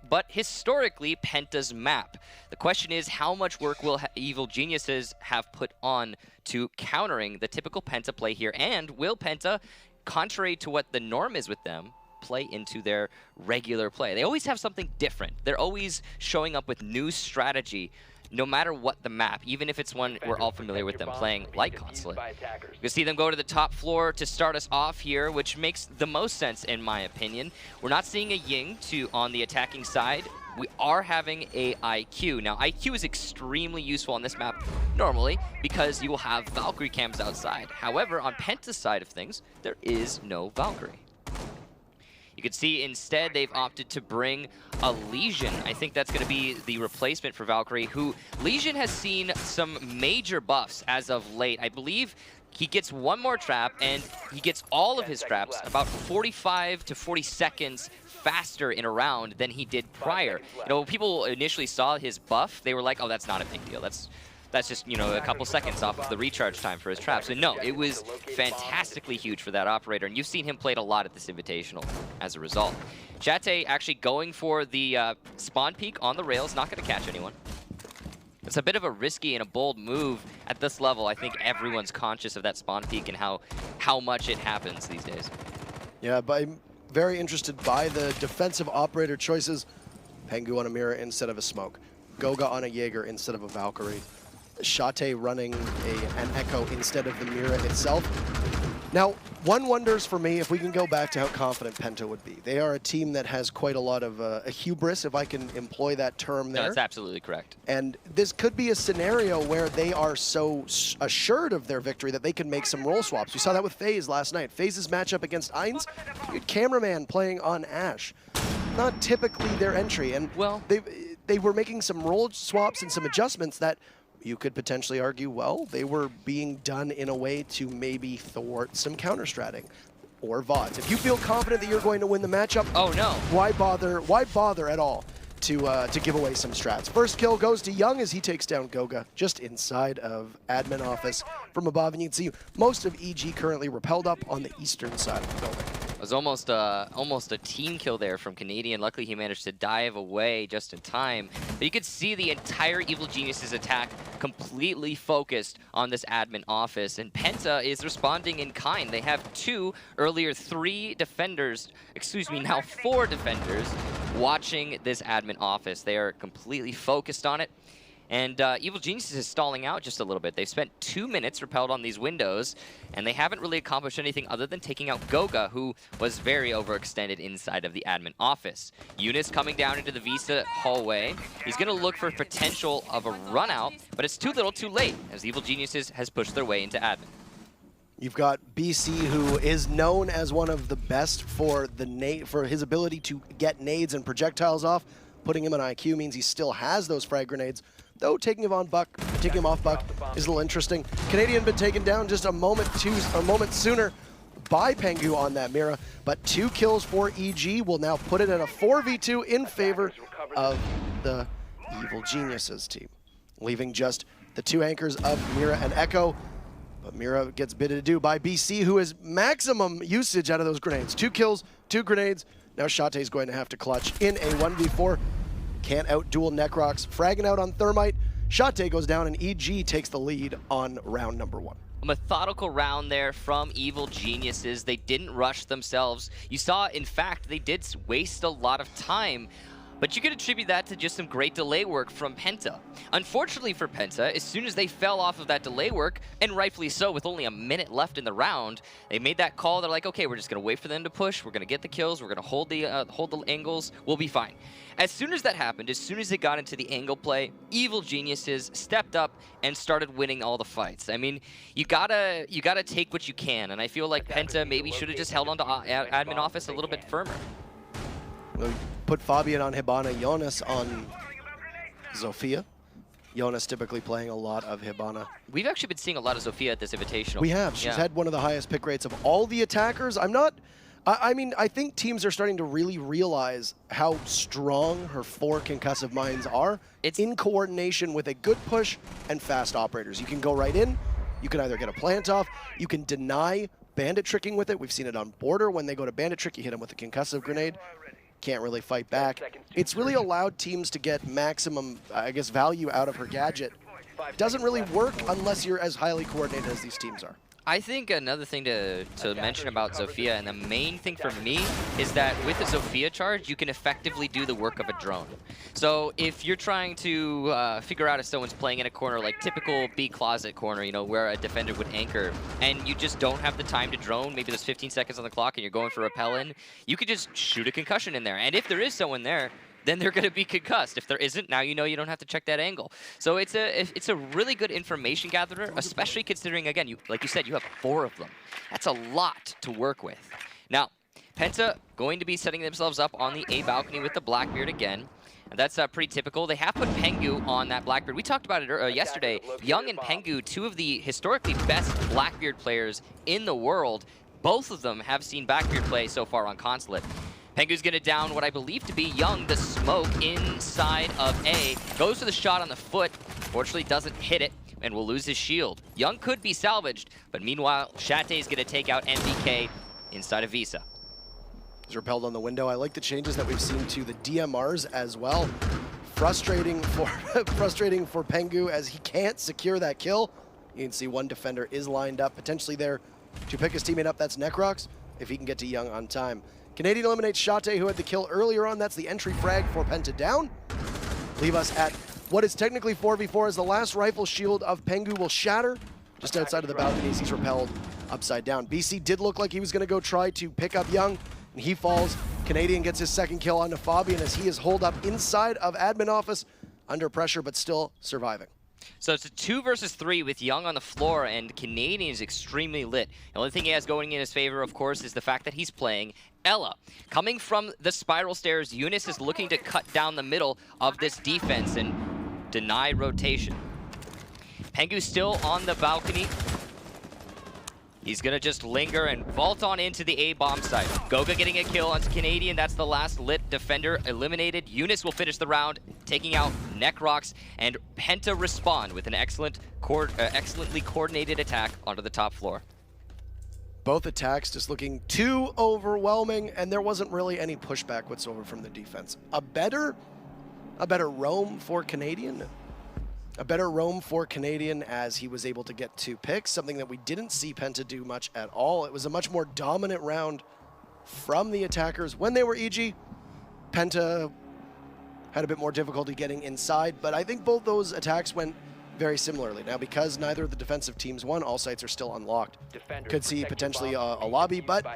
but historically Penta's map. The question is, how much work will Evil Geniuses have put on to countering the typical Penta play here, and will Penta, contrary to what the norm is with them, play into their regular play? They always have something different. They're always showing up with new strategy, no matter what the map, even if it's one we're all familiar with them playing, like Consulate. You can see them go to the top floor to start us off here, which makes the most sense in my opinion. We're not seeing a Ying on the attacking side. We are having a IQ. Now, IQ is extremely useful on this map normally because you will have Valkyrie cams outside. However, on Penta's side of things, there is no Valkyrie. You can see instead they've opted to bring a Legion. I think that's going to be the replacement for Valkyrie, who Legion has seen some major buffs as of late. I believe he gets one more trap, and he gets all of his traps about 45 to 40 seconds faster in a round than he did prior. You know, when people initially saw his buff, they were like, oh, that's not a big deal. That's just, you know, a couple seconds off of the recharge time for his traps. And no, it was fantastically huge for that operator, and you've seen him played a lot at this Invitational as a result. Chate actually going for the spawn peek on the rails, not going to catch anyone. It's a bit of a risky and a bold move at this level. I think everyone's conscious of that spawn peek and how much it happens these days. Yeah, but I'm very interested by the defensive operator choices. Pengu on a mirror instead of a smoke. Goga on a Jaeger instead of a Valkyrie. Shate running an Echo instead of the Mira itself. Now, one wonders for me if we can go back to how confident Penta would be. They are a team that has quite a lot of a hubris, if I can employ that term there. No, that's absolutely correct. And this could be a scenario where they are so assured of their victory that they can make some role swaps. We saw that with FaZe last night. FaZe's matchup against Ainz, you had Cameraman playing on Ashe. Not typically their entry, and well, they were making some role swaps and some adjustments that you could potentially argue, well, they were being done in a way to maybe thwart some counter-stratting or VODs. If you feel confident that you're going to win the matchup, oh no, why bother at all to give away some strats? First kill goes to Young as he takes down Goga just inside of admin office from above, and you can see most of EG currently repelled up on the eastern side of the building. It was almost a team kill there from Canadian. Luckily, he managed to dive away just in time. But you could see the entire Evil Geniuses attack completely focused on this admin office. And Penta is responding in kind. They have earlier 3 defenders, excuse me, now 4 defenders watching this admin office. They are completely focused on it. And Evil Geniuses is stalling out just a little bit. They've spent 2 minutes repelled on these windows, and they haven't really accomplished anything other than taking out Goga, who was very overextended inside of the admin office. Eunice coming down into the Vista hallway. He's going to look for potential of a run out, but it's too little too late, as Evil Geniuses has pushed their way into admin. You've got BC, who is known as one of the best for his ability to get nades and projectiles off. Putting him on IQ means he still has those frag grenades. Though taking him off Buck is a little interesting. Canadian been taken down just a moment sooner by Pengu on that Mira, but 2 kills for EG will now put it at a 4v2 in favor of the Evil Geniuses team, leaving just the 2 anchors of Mira and Echo. But Mira gets bid adieu by BC, who has maximum usage out of those grenades. 2 kills, 2 grenades. Now Shate's going to have to clutch in a 1v4. Can't out-duel Necrox, fragging out on Thermite. Shate goes down, and EG takes the lead on round number 1. A methodical round there from Evil Geniuses. They didn't rush themselves. You saw, in fact, they did waste a lot of time. But you could attribute that to just some great delay work from Penta. Unfortunately for Penta, as soon as they fell off of that delay work, and rightfully so, with only a minute left in the round, they made that call. They're like, okay, we're just going to wait for them to push. We're going to get the kills. We're going to hold the angles. We'll be fine. As soon as that happened, as soon as they got into the angle play, Evil Geniuses stepped up and started winning all the fights. I mean, you gotta take what you can, and I feel like Penta maybe should have just held on to admin office a little bit firmer. Put Fabian on Hibana, Jonas on Zofia. Jonas typically playing a lot of Hibana. We've actually been seeing a lot of Zofia at this Invitational. We have. She's had one of the highest pick rates of all the attackers. I mean, I think teams are starting to really realize how strong her 4 concussive mines are. It's in coordination with a good push and fast operators. You can go right in. You can either get a plant off. You can deny bandit tricking with it. We've seen it on Border. When they go to bandit trick, you hit them with a concussive grenade. can't really fight back. It's really allowed teams to get maximum, I guess, value out of her gadget. Doesn't really work unless you're as highly coordinated as these teams are. I think another thing to mention about Zofia, and the main thing for me, is that with the Zofia charge, you can effectively do the work of a drone. So if you're trying to figure out if someone's playing in a corner, like typical B closet corner, you know, where a defender would anchor, and you just don't have the time to drone, maybe there's 15 seconds on the clock and you're going for repel in, you could just shoot a concussion in there. And if there is someone there, then they're going to be concussed. If there isn't, now you know you don't have to check that angle. So it's a really good information gatherer, especially considering, again, like you said, you have 4 of them. That's a lot to work with. Now, PENTA going to be setting themselves up on the A balcony with the Blackbeard again. And that's pretty typical. They have put Pengu on that Blackbeard. We talked about it yesterday. Young and Pengu, 2 of the historically best Blackbeard players in the world. Both of them have seen Blackbeard play so far on Consulate. Pengu's going to down what I believe to be Young, the smoke inside of A. Goes for the shot on the foot. Fortunately, doesn't hit it and will lose his shield. Young could be salvaged, but meanwhile, Shate is going to take out MBK inside of Visa. He's repelled on the window. I like the changes that we've seen to the DMRs as well. Frustrating for Pengu as he can't secure that kill. You can see one defender is lined up, potentially there to pick his teammate up. That's Necrox, if he can get to Young on time. Canadian eliminates Shate, who had the kill earlier on. That's the entry frag for PENTA down. Leave us at what is technically 4v4 as the last rifle shield of Pengu will shatter just outside of the balcony as he's repelled upside down. BC did look like he was going to go try to pick up Young, and he falls. Canadian gets his second kill onto Fabian as he is holed up inside of admin office under pressure, but still surviving. So it's a 2 versus 3 with Young on the floor, and Canadian is extremely lit. The only thing he has going in his favor, of course, is the fact that he's playing Ella. Coming from the spiral stairs, Eunice is looking to cut down the middle of this defense and deny rotation. Pengu's still on the balcony. He's going to just linger and vault on into the A-bomb site. Goga getting a kill onto Canadian. That's the last lit defender eliminated. Eunice will finish the round, taking out Necrox, and PENTA respond with an excellently coordinated attack onto the top floor. Both attacks just looking too overwhelming, and there wasn't really any pushback whatsoever from the defense. A better roam for Canadian. A better roam for Canadian as he was able to get 2 picks, something that we didn't see PENTA do much at all. It was a much more dominant round from the attackers. When they were EG, PENTA had a bit more difficulty getting inside, but I think both those attacks went very similarly. Now, because neither of the defensive teams won, all sites are still unlocked. Could see potentially a lobby, but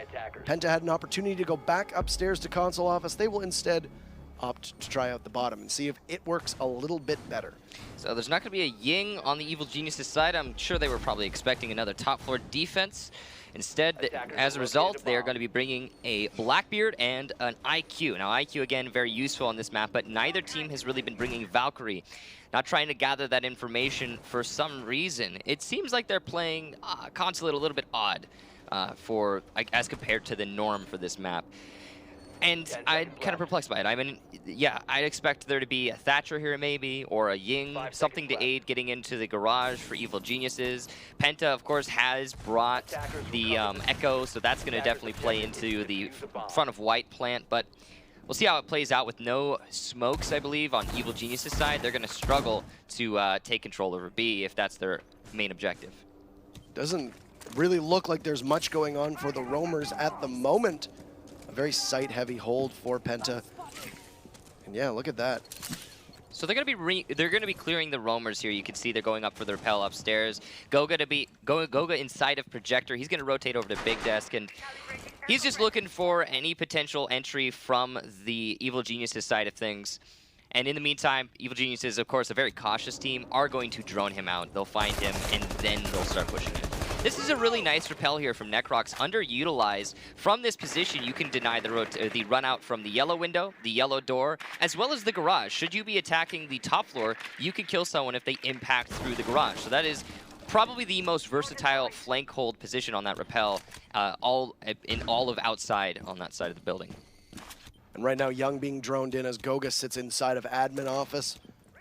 PENTA had an opportunity to go back upstairs to console office. They will instead opt to try out the bottom and see if it works a little bit better. So there's not going to be a Ying on the Evil Geniuses side. I'm sure they were probably expecting another top floor defense. Instead, as a result, they are going to be bringing a Blackbeard and an IQ. Now, IQ, again, very useful on this map, but neither team has really been bringing Valkyrie. Not trying to gather that information for some reason. It seems like they're playing Consulate a little bit odd as compared to the norm for this map. And I'm kind of perplexed by it. I mean, yeah, I'd expect there to be a Thatcher here maybe, or a Ying, something to aid getting into the garage for Evil Geniuses. PENTA, of course, has brought the Echo, so that's going to definitely play into the front of White plant, but we'll see how it plays out with no smokes, I believe, on Evil Geniuses side. They're going to struggle to take control over B if that's their main objective. Doesn't really look like there's much going on for the roamers at the moment. A very site-heavy hold for PENTA. And yeah, look at that. So they're gonna be clearing the roamers here. You can see they're going up for the rappel upstairs. Goga inside of Projector. He's gonna rotate over to Big Desk, and he's just looking for any potential entry from the Evil Geniuses side of things. And in the meantime, Evil Geniuses, of course, a very cautious team, are going to drone him out. They'll find him, and then they'll start pushing him. This is a really nice rappel here from Necrox, underutilized. From this position, you can deny the run out from the yellow window, the yellow door, as well as the garage. Should you be attacking the top floor, you can kill someone if they impact through the garage. So that is probably the most versatile flank hold position on that rappel, in all of outside on that side of the building. And right now, Young being droned in as Goga sits inside of admin office,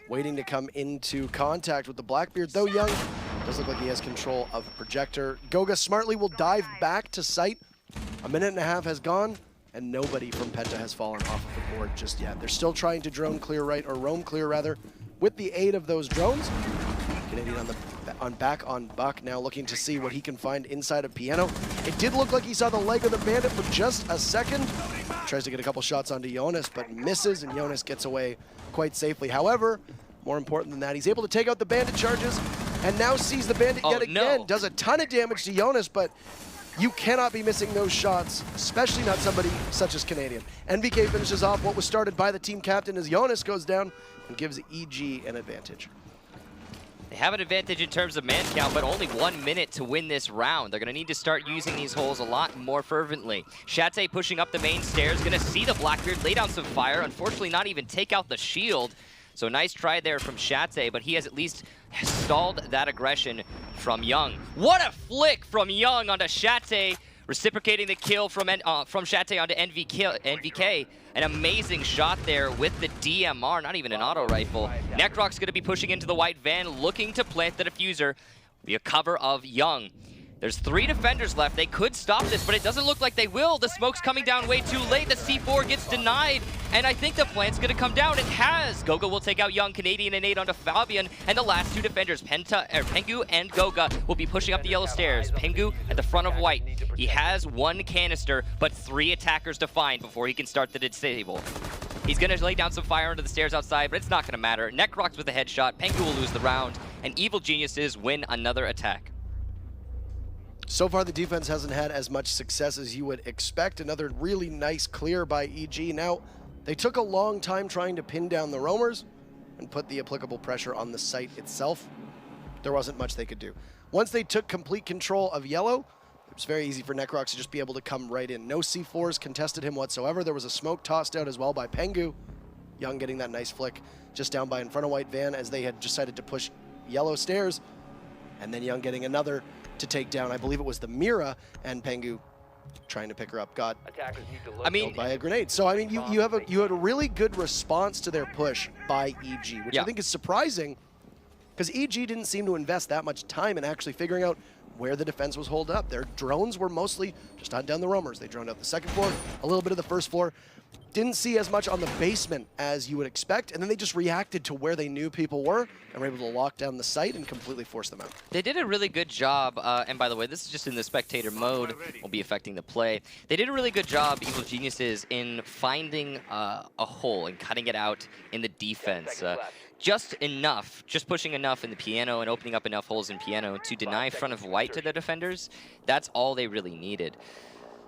waiting to come into contact with the Blackbeard, though Young does look like he has control of Projector. Goga smartly will dive back to site. A minute and a half has gone, and nobody from PENTA has fallen off of the board just yet. They're still trying to drone clear right, or roam clear rather, with the aid of those drones. Canadian back on Buck, now looking to see what he can find inside of Piano. It did look like he saw the leg of the bandit for just a second. Tries to get a couple shots onto Jonas, but misses, and Jonas gets away quite safely. However, more important than that, he's able to take out the bandit charges, and now sees the bandit yet again. Does a ton of damage to Jonas, but you cannot be missing those shots, especially not somebody such as Canadian. NVK finishes off what was started by the team captain as Jonas goes down and gives EG an advantage. They have an advantage in terms of man count, but only 1 minute to win this round. They're going to need to start using these holes a lot more fervently. Shate pushing up the main stairs, going to see the Blackbeard lay down some fire. Unfortunately, not even take out the shield. So nice try there from Shate, but he has at least stalled that aggression from Young. What a flick from Young onto Shate, reciprocating the kill from Shate onto NVK. An amazing shot there with the DMR, not even an auto rifle. Necroc's going to be pushing into the white van, looking to plant the diffuser. Be a cover of Young. There's 3 defenders left. They could stop this, but it doesn't look like they will. The smoke's coming down way too late. The C4 gets denied, and I think the plant's going to come down. It has. Goga will take out Young, Canadian, and nade onto Fabian, and the last 2 defenders, Pengu and Goga, will be pushing up the yellow stairs. Pengu at the front of white. He has 1 canister, but 3 attackers to find before he can start the disable. He's going to lay down some fire onto the stairs outside, but it's not going to matter. Necrox with a headshot. Pengu will lose the round, and Evil Geniuses win another attack. So far, the defense hasn't had as much success as you would expect. Another really nice clear by EG. Now, they took a long time trying to pin down the roamers and put the applicable pressure on the site itself. There wasn't much they could do. Once they took complete control of yellow, it was very easy for Necrox to just be able to come right in. No C4s contested him whatsoever. There was a smoke tossed out as well by Pengu. Young getting that nice flick just down by in front of white van as they had decided to push yellow stairs. And then Young getting another to take down, I believe it was the Mira, and Pengu trying to pick her up got killed by a grenade. So I mean, you had a really good response to their push by EG, which I think is surprising, because EG didn't seem to invest that much time in actually figuring out where the defense was holed up. Their drones were mostly just hunt down the roamers. They droned out the second floor, a little bit of the first floor. Didn't see as much on the basement as you would expect, and then they just reacted to where they knew people were and were able to lock down the site and completely force them out. They did a really good job, and by the way, this is just in the spectator mode, will be affecting the play. They did a really good job, Evil Geniuses, in finding a hole and cutting it out in the defense. Just enough, just pushing enough in the Piano and opening up enough holes in Piano to deny front of white to the defenders. That's all they really needed.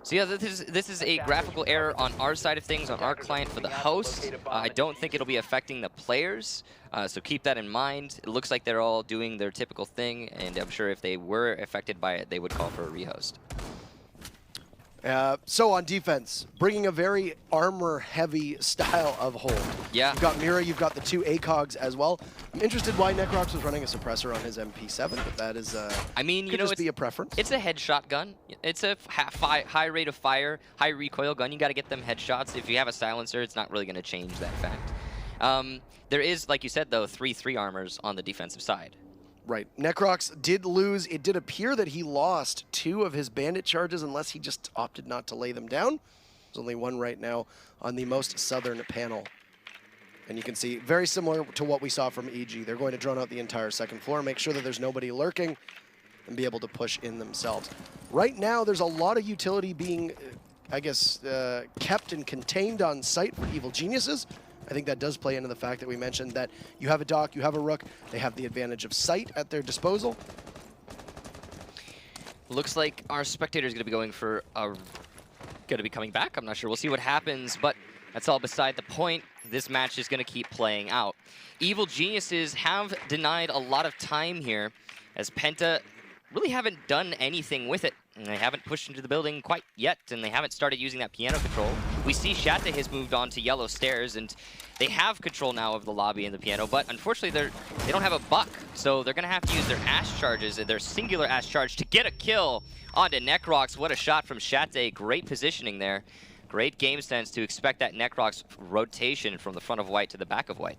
So yeah, this is a graphical error on our side of things, on our client for the host. I don't think it'll be affecting the players, so keep that in mind. It looks like they're all doing their typical thing, and I'm sure if they were affected by it, they would call for a rehost. So on defense, bringing a very armor-heavy style of hold. Yeah. You've got Mira, you've got the 2 ACOGs as well. I'm interested why Necrox was running a suppressor on his MP7, but that is, I mean, you could know, just be a preference. It's a headshot gun. It's a high rate of fire, high recoil gun. You got to get them headshots. If you have a silencer, it's not really going to change that fact. There is, like you said, though, 3 armors on the defensive side. Right. Necrox did lose. It did appear that he lost 2 of his bandit charges unless he just opted not to lay them down. There's only 1 right now on the most southern panel. And you can see, very similar to what we saw from EG. They're going to drone out the entire second floor, make sure that there's nobody lurking, and be able to push in themselves. Right now, there's a lot of utility being, I guess, kept and contained on site for Evil Geniuses. I think that does play into the fact that we mentioned that you have a Doc, you have a Rook, they have the advantage of sight at their disposal. Looks like our spectator's going to be going for going to be coming back. I'm not sure. We'll see what happens, but that's all beside the point. This match is going to keep playing out. Evil Geniuses have denied a lot of time here, as Penta really haven't done anything with it. And they haven't pushed into the building quite yet, and they haven't started using that piano control. We see Shate has moved on to yellow stairs, and they have control now of the lobby and the piano, but unfortunately they don't have a buck, so they're going to have to use their ash charges, their singular ash charge, to get a kill onto Necrox. What a shot from Shate. Great positioning there. Great game sense to expect that Necrox rotation from the front of white to the back of white.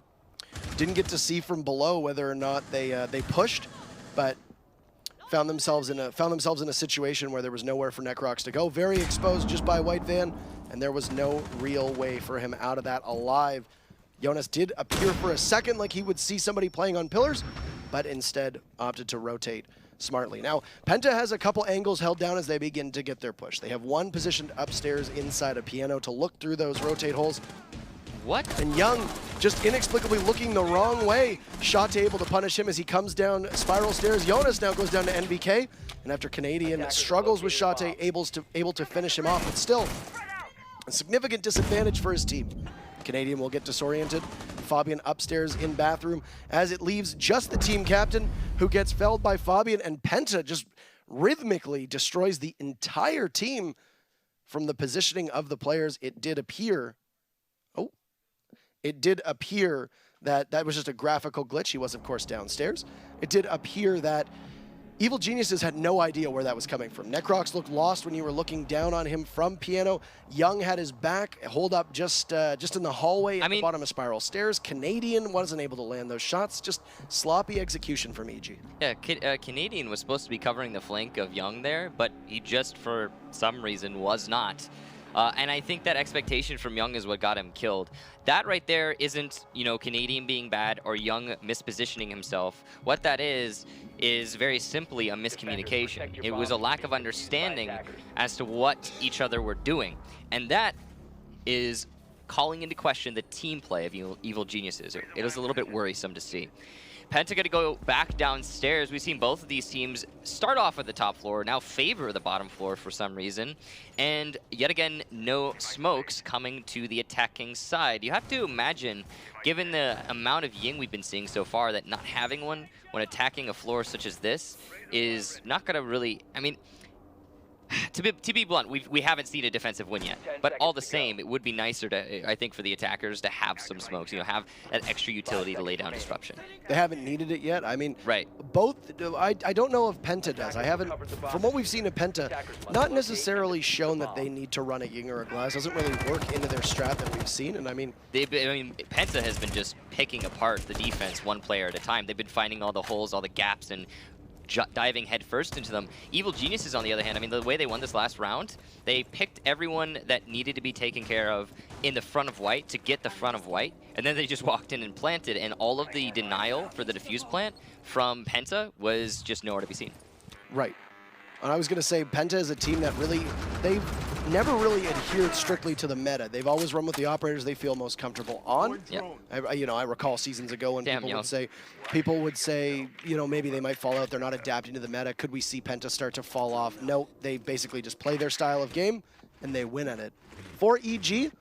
Didn't get to see from below whether or not they pushed, but found themselves in a situation where there was nowhere for Necrox to go. Very exposed just by white van. and there was no real way for him out of that alive. Jonas did appear for a second like he would see somebody playing on pillars, but instead opted to rotate smartly. Now, PENTA has a couple angles held down as they begin to get their push. They have one positioned upstairs inside a piano to look through those rotate holes. What? And Young just inexplicably looking the wrong way. Shate able to punish him as he comes down spiral stairs. Jonas now goes down to NVK, and after Canadian struggles with Shate, able to finish him off, but still a significant disadvantage for his team. Canadian will get disoriented. Fabian upstairs in bathroom as it leaves just the team captain who gets felled by Fabian, and PENTA just rhythmically destroys the entire team from the positioning of the players. It did appear that that was just a graphical glitch. He was, of course, downstairs. It did appear that Evil Geniuses had no idea where that was coming from. Necrox looked lost when you were looking down on him from piano. Young had his back, hold up just in the hallway at the bottom of spiral stairs. Canadian wasn't able to land those shots. Just sloppy execution from EG. Yeah, Canadian was supposed to be covering the flank of Young there, but he just, for some reason, was not. And I think that expectation from Young is what got him killed. That right there isn't, you know, Canadian being bad or Young mispositioning himself. What that is very simply a miscommunication. It was a lack of understanding as to what each other were doing. And that is calling into question the team play of Evil Geniuses. It is a little bit worrisome to see. PENTA going to go back downstairs. We've seen both of these teams start off at the top floor, now favor the bottom floor for some reason. And yet again, no smokes coming to the attacking side. You have to imagine, given the amount of Ying we've been seeing so far, that not having one when attacking a floor such as this is not going to really, I mean, to be blunt, we haven't seen a defensive win yet, but all the same, it would be nicer to, I think, for the attackers to have some smokes, you know, have that extra utility to lay down disruption. They haven't needed it yet. I mean, right. Both, I don't know if PENTA does. I haven't, from what we've seen in PENTA, not necessarily shown that they need to run a Ying or a Glass. Doesn't really work into their strat that we've seen, and I mean... PENTA has been just picking apart the defense one player at a time. They've been finding all the holes, all the gaps, and diving headfirst into them. Evil Geniuses, on the other hand, I mean, the way they won this last round, they picked everyone that needed to be taken care of in the front of white to get the front of white, and then they just walked in and planted, and all of the denial for the defuse plant from PENTA was just nowhere to be seen. Right. And I was going to say, PENTA is a team that really, they've never really adhered strictly to the meta. They've always run with the operators they feel most comfortable on. Yeah. I recall seasons ago when people would say, you know, maybe they might fall out. They're not adapting to the meta. Could we see PENTA start to fall off? No, they basically just play their style of game, and they win at it. For EG,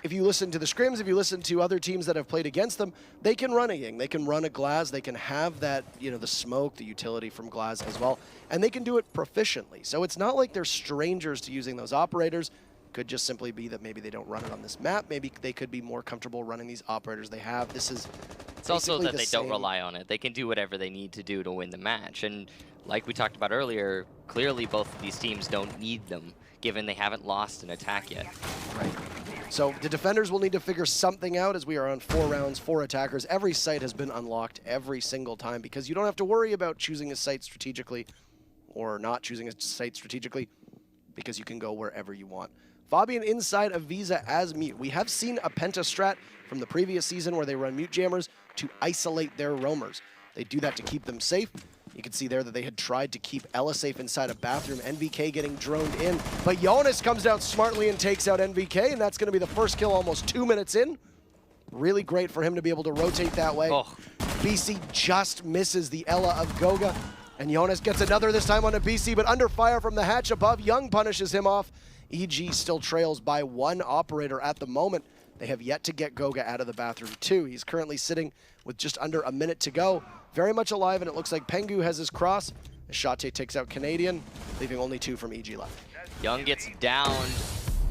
if you listen to the scrims, if you listen to other teams that have played against them, they can run a Ying, they can run a Glass, they can have that, you know, the smoke, the utility from Glass as well, and they can do it proficiently. So it's not like they're strangers to using those operators. Could just simply be that maybe they don't run it on this map. Maybe they could be more comfortable running these operators they have. This is It's also that they don't rely on it. They can do whatever they need to do to win the match. And like we talked about earlier, clearly both of these teams don't need them, given they haven't lost an attack yet. Right. So the defenders will need to figure something out as we are on 4 rounds, 4 attackers. Every site has been unlocked every single time because you don't have to worry about choosing a site strategically or not choosing a site strategically because you can go wherever you want. Fabian inside of Visa as mute. We have seen a PENTA strat from the previous season where they run mute jammers to isolate their roamers. They do that to keep them safe. You can see there that they had tried to keep Ella safe inside a bathroom. NVK getting droned in, but Jonas comes out smartly and takes out NVK, and that's going to be the first kill almost 2 minutes in. Really great for him to be able to rotate that way. Oh. BC just misses the Ella of Goga, and Jonas gets another this time on a BC, but under fire from the hatch above. Young punishes him off. EG still trails by 1 operator at the moment. They have yet to get Goga out of the bathroom too. He's currently sitting with just under a minute to go. Very much alive, and it looks like Pengu has his cross. Shate takes out Canadian, leaving only 2 from EG left. Young gets downed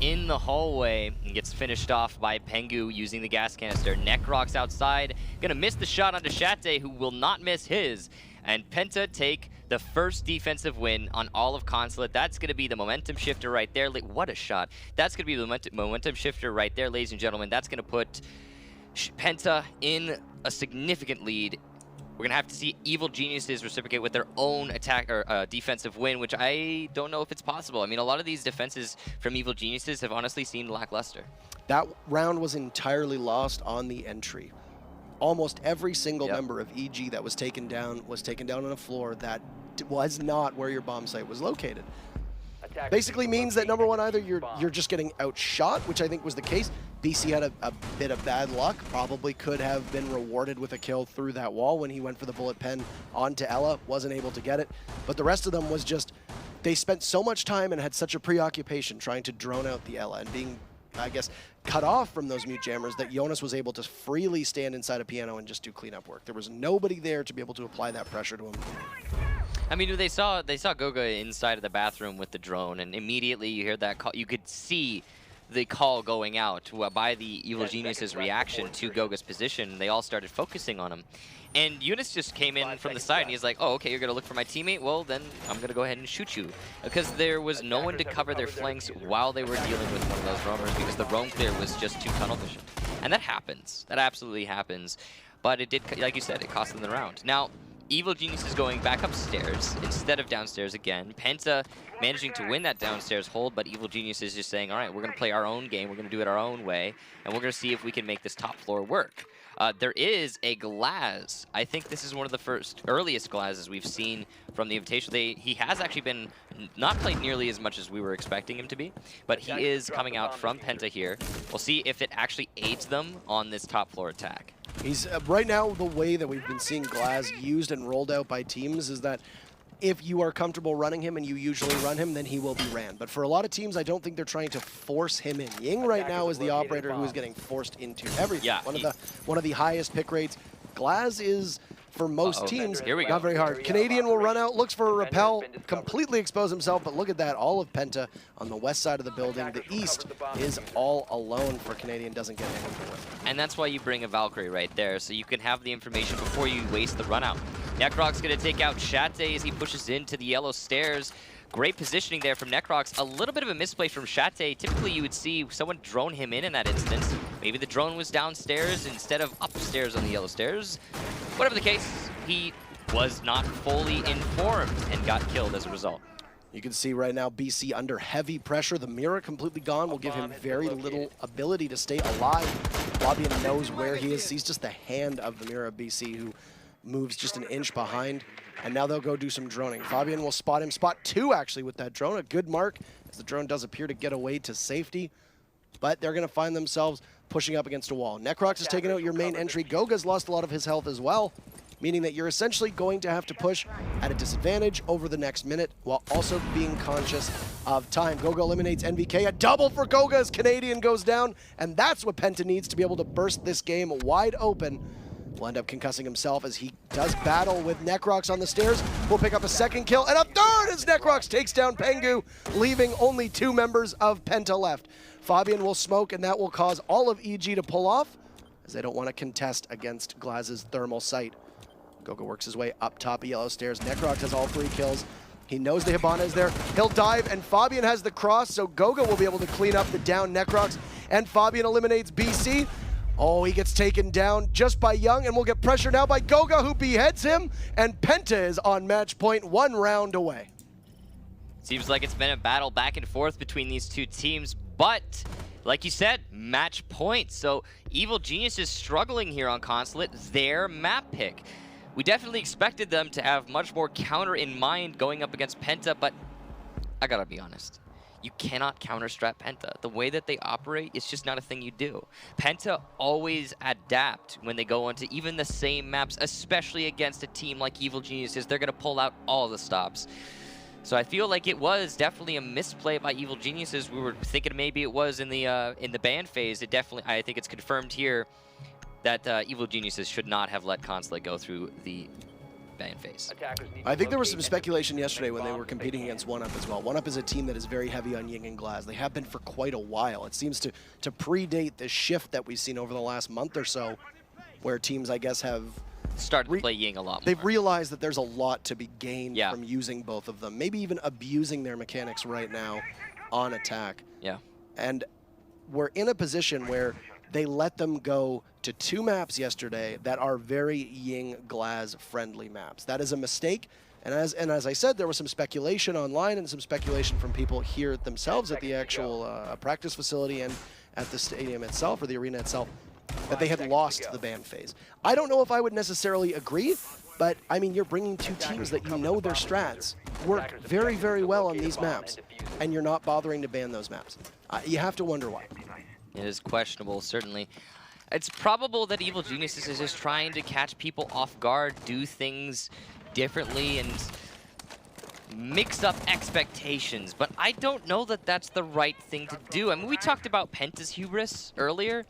in the hallway and gets finished off by Pengu using the gas canister. Necrox outside, gonna miss the shot onto Shate, who will not miss his. And PENTA take the first defensive win on all of Consulate. That's going to be the momentum shifter right there. What a shot. That's going to be the momentum shifter right there, ladies and gentlemen. That's going to put PENTA in a significant lead We're going to have to see Evil Geniuses reciprocate with their own attack or defensive win, which I don't know if it's possible. I mean, a lot of these defenses from Evil Geniuses have honestly seemed lackluster. That round was entirely lost on the entry. Almost every single member of EG that was taken down on a floor that was not where your bomb site was located. Basically means that, number one, either you're just getting outshot, which I think was the case. BC had a bit of bad luck, probably could have been rewarded with a kill through that wall when he went for the bullet pen onto Ella, wasn't able to get it. But the rest of them was just, they spent so much time and had such a preoccupation trying to drone out the Ella and being, I guess, cut off from those mute jammers that Jonas was able to freely stand inside a piano and just do cleanup work. There was nobody there to be able to apply that pressure to him. I mean, they saw Goga inside of the bathroom with the drone, and immediately you hear that call. You could see the call going out by the Evil Genius's reaction to Goga's position. They all started focusing on him. And Eunice just came in from the side, and he's like, oh, okay, you're going to look for my teammate? Well, then I'm going to go ahead and shoot you. Because there was no one to cover their flanks while they were dealing with one of those roamers, because the roam clear was just too tunnel vision. And that happens. That absolutely happens. But it did, like you said, it cost them the round. Now, Evil Genius is going back upstairs instead of downstairs again. Penta managing to win that downstairs hold, but Evil Genius is just saying, all right, we're going to play our own game. We're going to do it our own way, and we're going to see if we can make this top floor work. There is a Glaz. I think this is one of the earliest Glazes we've seen from the Invitational. He has actually been not played nearly as much as we were expecting him to be, but he is coming out from Penta here. We'll see if it actually aids them on this top floor attack. He's right now, the way that we've been seeing Glaz used and rolled out by teams is that if you are comfortable running him and you usually run him, then he will be ran. But for a lot of teams, I don't think they're trying to force him in. Ying right now is the operator who is getting forced into everything. Yeah, one of the highest pick rates. Glaz is, for most teams, not very hard. Canadian will run out, looks for a rappel, completely expose himself, but look at that, all of Penta on the west side of the building. The east is all alone for Canadian, doesn't get anything with it. And that's why you bring a Valkyrie right there, so you can have the information before you waste the run out. Necroc's going to take out Shate as he pushes into the yellow stairs. Great positioning there from Necrox. A little bit of a misplay from Shate. Typically, you would see someone drone him in that instance. Maybe the drone was downstairs instead of upstairs on the yellow stairs. Whatever the case, he was not fully informed and got killed as a result. You can see right now BC under heavy pressure. The mirror completely gone will give him very little ability to stay alive. Fabian knows where he is. He's just the hand of the mirror of BC who moves just an inch behind. And now they'll go do some droning. Fabian will spot him. Spot two, actually, with that drone. A good mark, as the drone does appear to get away to safety. But they're going to find themselves pushing up against a wall. Necrox has taken out your main entry. Goga's lost a lot of his health as well, meaning that you're essentially going to have to push at a disadvantage over the next minute while also being conscious of time. Goga eliminates NVK. A double for Goga as Canadian goes down. And that's what Penta needs to be able to burst this game wide open. Will end up concussing himself as he does battle with Necrox on the stairs. Will pick up a second kill and a third as Necrox takes down Pengu, leaving only 2 members of Penta left. Fabian will smoke, and that will cause all of EG to pull off, as they don't want to contest against Glaz's thermal sight. Goga works his way up top of yellow stairs. Necrox has all 3 kills. He knows the Hibana is there. He'll dive, and Fabian has the cross, so Goga will be able to clean up the down Necrox, and Fabian eliminates BC. Oh, he gets taken down just by Young, and we'll get pressure now by Goga, who beheads him, and Penta is on match point, 1 round away. Seems like it's been a battle back and forth between these two teams, but like you said, match point. So Evil Genius is struggling here on Consulate, their map pick. We definitely expected them to have much more counter in mind going up against Penta, but I gotta be honest. You cannot counter-strat Penta. The way that they operate, it's just not a thing you do. Penta always adapt when they go onto even the same maps, especially against a team like Evil Geniuses. They're going to pull out all the stops. So I feel like it was definitely a misplay by Evil Geniuses. We were thinking maybe it was in the ban phase. It definitely, I think it's confirmed here that Evil Geniuses should not have let Consulate go through the ban phase. I think there was some speculation yesterday when they were competing against 1UP as well. 1UP is a team that is very heavy on Ying and Glaz. They have been for quite a while. It seems to predate the shift that we've seen over the last month or so, where teams, I guess, have started to play Ying a lot more. They've realized that there's a lot to be gained from using both of them, maybe even abusing their mechanics right now on attack. Yeah. And we're in a position where they let them go to 2 maps yesterday that are very Ying Glaz friendly maps. That is a mistake. And as I said, there was some speculation online and some speculation from people here themselves at the actual practice facility and at the stadium itself, or the arena itself, that they had lost the ban phase. I don't know if I would necessarily agree, but I mean, you're bringing 2 teams that you know their strats work very, very well on these maps, and you're not bothering to ban those maps. You have to wonder why. It is questionable, certainly. It's probable that Evil Geniuses is just trying to catch people off guard, do things differently, and mix up expectations, but I don't know that that's the right thing to do. I mean, we talked about Penta's hubris earlier.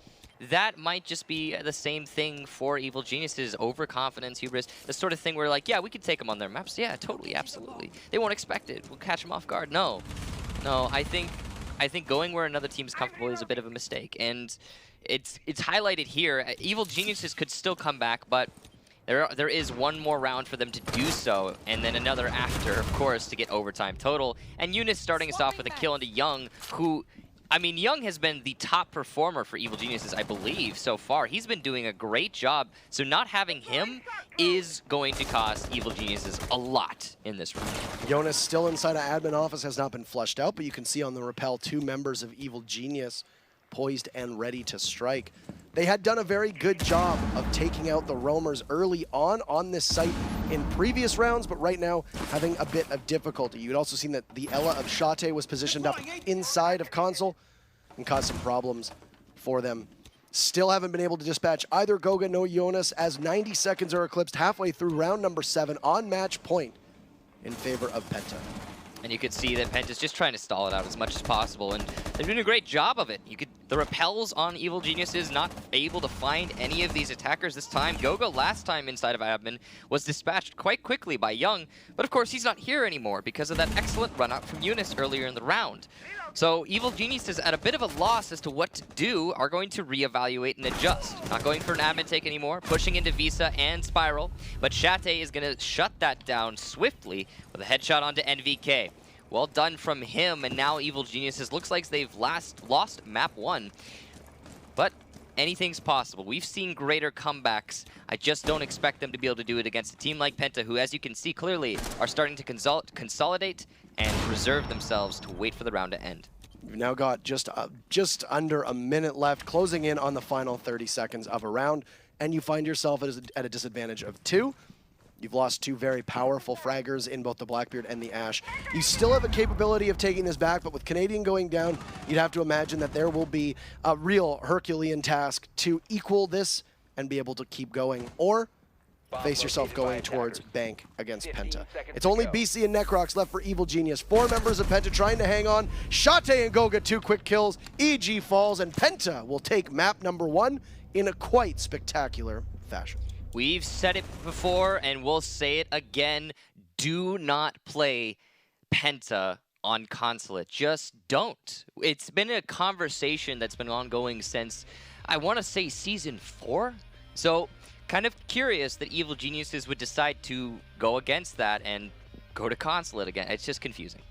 That might just be the same thing for Evil Geniuses, overconfidence, hubris, the sort of thing where, like, yeah, we can take them on their maps. Yeah, totally, absolutely. They won't expect it. We'll catch them off guard. No, I think going where another team's comfortable is a bit of a mistake, and it's highlighted here. Evil Geniuses could still come back, but there is one more round for them to do so, and then another after, of course, to get overtime total. And Eunice starting us off with a kill into Young, who, I mean, Young has been the top performer for Evil Geniuses, I believe, so far. He's been doing a great job, so not having him is going to cost Evil Geniuses a lot in this round. Jonas still inside of admin office, has not been flushed out, but you can see on the rappel 2 members of Evil Genius poised and ready to strike. They had done a very good job of taking out the roamers early on this site in previous rounds, but right now having a bit of difficulty. You'd also seen that the Ella of Shate was positioned up inside of Console and caused some problems for them. Still haven't been able to dispatch either Goga nor Jonas, as 90 seconds are eclipsed halfway through round number 7 on match point in favor of Penta. And you could see that Penta's just trying to stall it out as much as possible, and they're doing a great job of it. The repels on Evil Geniuses, not able to find any of these attackers this time. Goga last time inside of admin was dispatched quite quickly by Young, but of course he's not here anymore because of that excellent run out from Eunice earlier in the round. So Evil Geniuses, at a bit of a loss as to what to do, are going to reevaluate and adjust. Not going for an admin take anymore, pushing into Visa and Spiral, but Shate is going to shut that down swiftly with a headshot onto NVK. Well done from him, and now Evil Geniuses looks like they've lost map 1. But anything's possible. We've seen greater comebacks. I just don't expect them to be able to do it against a team like Penta, who, as you can see clearly, are starting to consolidate and reserve themselves to wait for the round to end. You've now got just under a minute left, closing in on the final 30 seconds of a round, and you find yourself at a disadvantage of 2. You've lost 2 very powerful fraggers in both the Blackbeard and the Ash. You still have a capability of taking this back, but with Canadian going down, you'd have to imagine that there will be a real Herculean task to equal this and be able to keep going, or face yourself going towards Bank against Penta. It's only BC and Necrox left for Evil Genius. 4 members of Penta trying to hang on. Shate and Goga 2 quick kills. EG falls, and Penta will take map number 1 in a quite spectacular fashion. We've said it before, and we'll say it again. Do not play Penta on Consulate. Just don't. It's been a conversation that's been ongoing since, I want to say, Season 4? So, kind of curious that Evil Geniuses would decide to go against that and go to Consulate again. It's just confusing.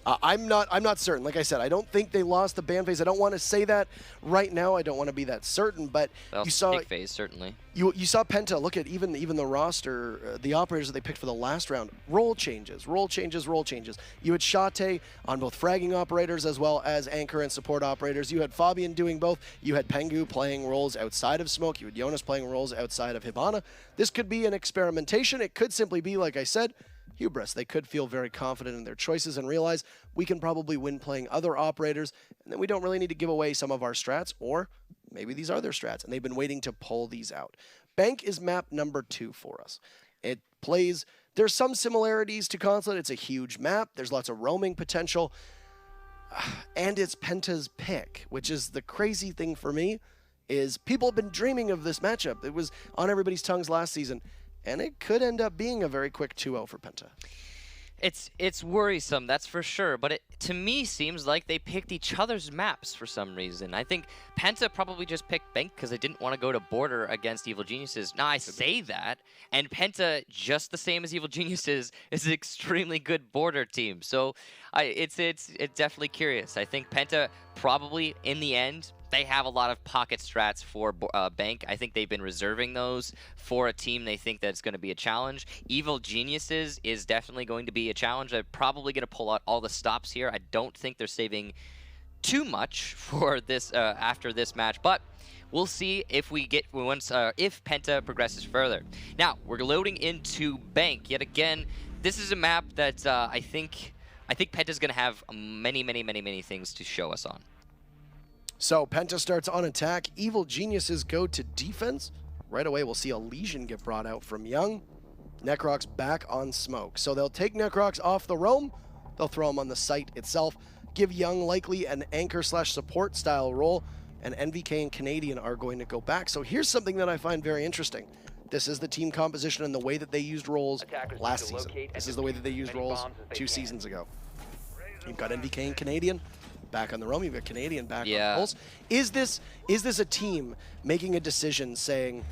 I'm not certain. Like I said, I don't think they lost the ban phase. I don't want to say that right now. I don't want to be that certain, but you saw pick phase, certainly. You saw Penta. Look at even the roster, the operators that they picked for the last round. Role changes, role changes, role changes. You had Shate on both fragging operators as well as anchor and support operators. You had Fabian doing both. You had Pengu playing roles outside of Smoke. You had Jonas playing roles outside of Hibana. This could be an experimentation. It could simply be, like I said, hubris. They could feel very confident in their choices and realize we can probably win playing other operators, and then we don't really need to give away some of our strats, or maybe these are their strats, and they've been waiting to pull these out. Bank is map number 2 for us. It plays, there's some similarities to Consulate. It's a huge map. There's lots of roaming potential, and it's Penta's pick, which is the crazy thing for me, is people have been dreaming of this matchup. It was on everybody's tongues last season, and it could end up being a very quick 2-0 for Penta. It's worrisome, that's for sure, but it, to me, seems like they picked each other's maps for some reason. I think Penta probably just picked Bank because they didn't want to go to Border against Evil Geniuses. Now, I say that, and Penta, just the same as Evil Geniuses, is an extremely good Border team. So it's definitely curious. I think Penta probably, in the end, they have a lot of pocket strats for Bank. I think they've been reserving those for a team they think that's going to be a challenge. Evil Geniuses is definitely going to be a challenge. They're probably going to pull out all the stops here. I don't think they're saving too much for this after this match, but we'll see if we get if Penta progresses further. Now we're loading into Bank yet again. This is a map that I think Penta's going to have many things to show us on. So Penta starts on attack. Evil Geniuses go to defense. Right away, we'll see a Legion get brought out from Young. Necrox back on smoke. So they'll take Necrox off the roam. They'll throw him on the site itself. Give Young likely an anchor/support style role. And NVK and Canadian are going to go back. So here's something that I find very interesting. This is the team composition and the way that they used roles last season. This is the way that they used roles 2 seasons ago. You've got NVK and Canadian back on the roam. You've got Canadian back on the pulse. Is this a team making a decision saying,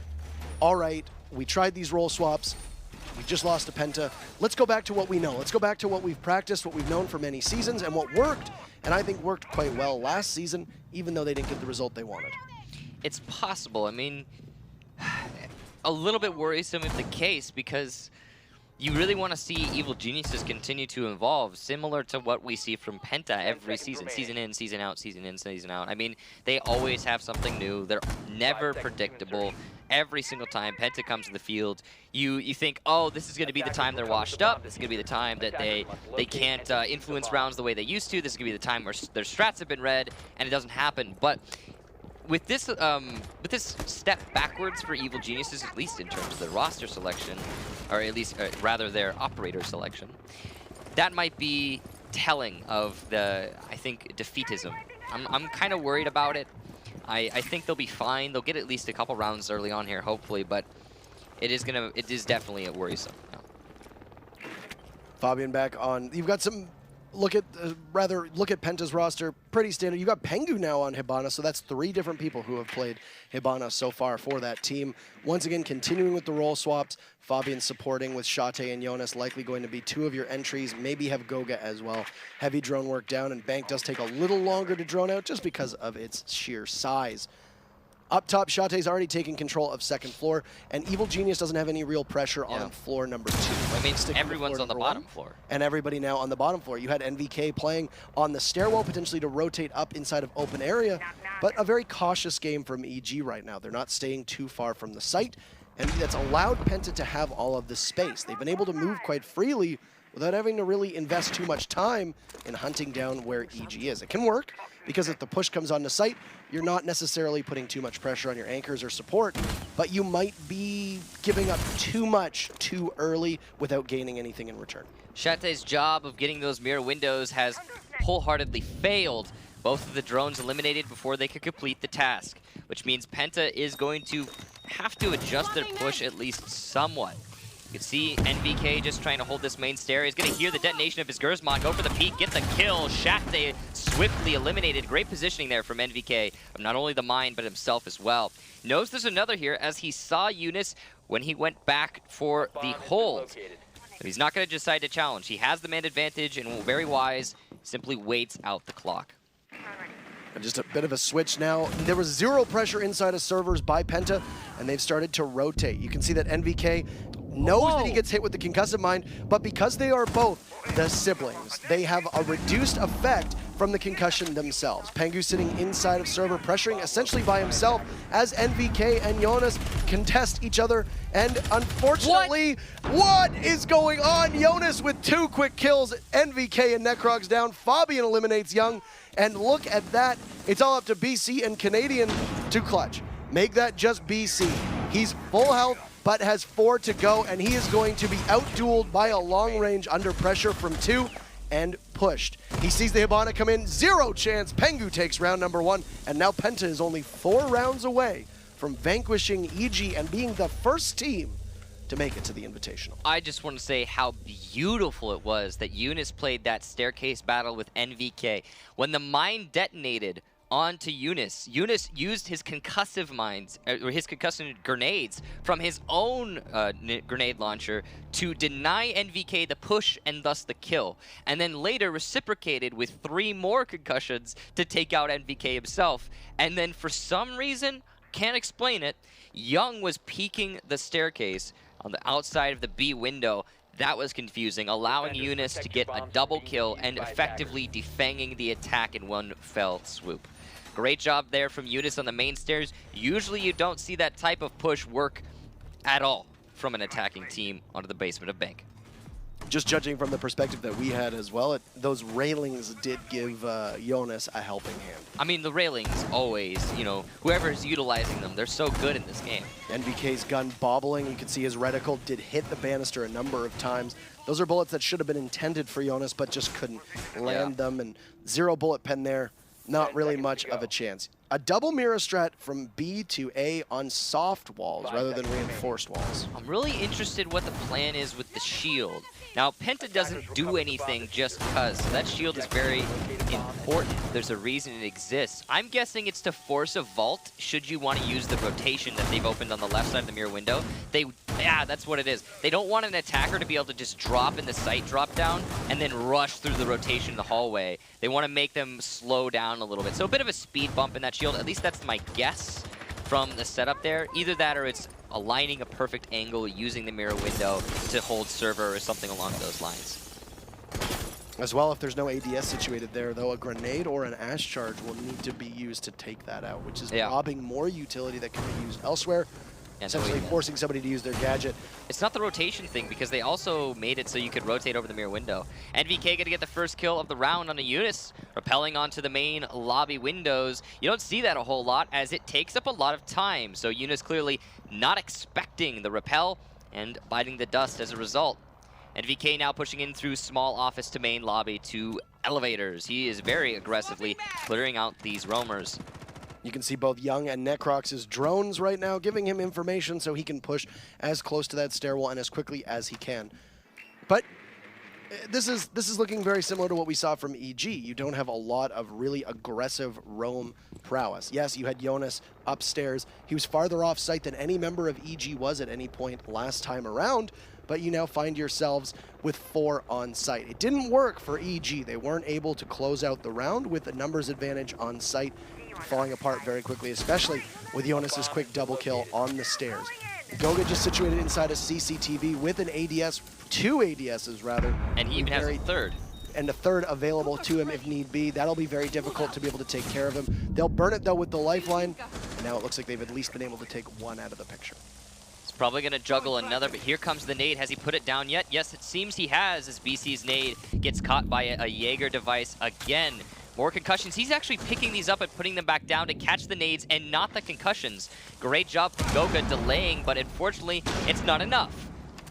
all right, we tried these role swaps. We just lost to Penta. Let's go back to what we know. Let's go back to what we've practiced, what we've known for many seasons, and what worked, and I think worked quite well last season, even though they didn't get the result they wanted. It's possible. I mean, a little bit worrisome if the case, because you really want to see Evil Geniuses continue to evolve, similar to what we see from Penta every season. Season in, season out, season in, season out. I mean, they always have something new. They're never predictable. Every single time Penta comes to the field, you think, oh, this is going to be the time they're washed up. This is going to be the time that they can't influence rounds the way they used to. This is going to be the time where their strats have been read, and it doesn't happen. But with this step backwards for Evil Geniuses, at least in terms of their roster selection, or at least rather their operator selection, that might be telling of the, I think, defeatism. I'm kind of worried about it. I think they'll be fine. They'll get at least a couple rounds early on here, hopefully, but it is definitely a worrisome. No. Fabian back on. You've got some. Look at Penta's roster. Pretty standard. You've got Pengu now on Hibana, so that's 3 different people who have played Hibana so far for that team. Once again, continuing with the role swaps. Fabian supporting with Shate and Jonas, likely going to be 2 of your entries. Maybe have Goga as well. Heavy drone work down, and Bank does take a little longer to drone out just because of its sheer size. Up top, Shate's already taking control of second floor, and Evil Genius doesn't have any real pressure on floor number 2. I mean, everyone's on the bottom floor. And everybody now on the bottom floor. You had NVK playing on the stairwell, potentially to rotate up inside of open area, but a very cautious game from EG right now. They're not staying too far from the site, and that's allowed Penta to have all of this space. They've been able to move quite freely without having to really invest too much time in hunting down where EG is. It can work, because if the push comes on the site, you're not necessarily putting too much pressure on your anchors or support, but you might be giving up too much too early without gaining anything in return. Shate's job of getting those mirror windows has wholeheartedly failed. Both of the drones eliminated before they could complete the task, which means Penta is going to have to adjust their push at least somewhat. You can see NVK just trying to hold this main stair. He's going to hear the detonation of his Gersmon, go for the peek, get the kill. Shate swiftly eliminated. Great positioning there from NVK, of not only the mine, but himself as well. Knows there's another here, as he saw Eunice when he went back for the hold. But he's not going to decide to challenge. He has the man advantage, and very wise, simply waits out the clock. And just a bit of a switch now. There was 0 pressure inside of servers by Penta, and they've started to rotate. You can see that NVK knows that he gets hit with the concussive mine, but because they are both the siblings, they have a reduced effect from the concussion themselves. Pengu sitting inside of server, pressuring essentially by himself as NVK and Jonas contest each other. And unfortunately, what is going on? Jonas with 2 quick kills, NVK and Necrox down. Fabian eliminates Young, and look at that. It's all up to BC and Canadian to clutch. Make that just BC. He's full health, but has 4 to go, and he is going to be out-dueled by a long range under pressure from 2 and pushed. He sees the Hibana come in, 0 chance. Pengu takes round number 1, and now Penta is only 4 rounds away from vanquishing EG and being the first team to make it to the Invitational. I just want to say how beautiful it was that Eunice played that staircase battle with NVK. When the mine detonated, onto Eunice. Eunice used his concussive mines, or his concussive grenades from his own grenade launcher to deny NVK the push and thus the kill. And then later reciprocated with 3 more concussions to take out NVK himself. And then for some reason, can't explain it, Young was peeking the staircase on the outside of the B window. That was confusing, allowing Eunice to get a double kill and effectively defanging the attack in one fell swoop. Great job there from Eunice on the main stairs. Usually you don't see that type of push work at all from an attacking team onto the basement of Bank. Just judging from the perspective that we had as well, those railings did give Jonas a helping hand. I mean, the railings always, you know, whoever is utilizing them, they're so good in this game. NVK's gun bobbling. You can see his reticle did hit the banister a number of times. Those are bullets that should have been intended for Jonas, but just couldn't land them. And 0 bullet pen there, not really much of a chance. A double mirror strat from B to A on soft walls rather than reinforced walls. I'm really interested what the plan is with the shield. Now, Penta doesn't do anything just because. So that shield is very important. There's a reason it exists. I'm guessing it's to force a vault should you want to use the rotation that they've opened on the left side of the mirror window. Yeah, that's what it is. They don't want an attacker to be able to just drop in the sight drop down and then rush through the rotation in the hallway. They want to make them slow down a little bit. So a bit of a speed bump in that shield. At least that's my guess from the setup there. Either that or it's aligning a perfect angle using the mirror window to hold server or something along those lines. As well, if there's no ADS situated there, though, a grenade or an ash charge will need to be used to take that out, which is robbing more utility that can be used elsewhere. Essentially forcing somebody to use their gadget. It's not the rotation thing, because they also made it so you could rotate over the mirror window. NVK going to get the first kill of the round on a Eunice, rappelling onto the main lobby windows. You don't see that a whole lot, as it takes up a lot of time. So Eunice clearly not expecting the rappel and biting the dust as a result. NVK now pushing in through small office to main lobby to elevators. He is very aggressively clearing out these roamers. You can see both Young and Necrox's drones right now, giving him information so he can push as close to that stairwell and as quickly as he can. But this is looking very similar to what we saw from EG. You don't have a lot of really aggressive roam prowess. Yes, you had Jonas upstairs. He was farther off site than any member of EG was at any point last time around, but you now find yourselves with 4 on site. It didn't work for EG. They weren't able to close out the round with a numbers advantage on site, falling apart very quickly, especially with Jonas's quick double kill on the stairs. Goga just situated inside a CCTV with an ADS, 2 ADSs rather. And he even has a third. And a third available to him if need be. That'll be very difficult to be able to take care of him. They'll burn it though with the lifeline. And now it looks like they've at least been able to take 1 out of the picture. He's probably going to juggle another, but here comes the nade. Has he put it down yet? Yes, it seems he has, as BC's nade gets caught by a Jaeger device again. More concussions. He's actually picking these up and putting them back down to catch the nades and not the concussions. Great job from Goga delaying, but unfortunately, it's not enough.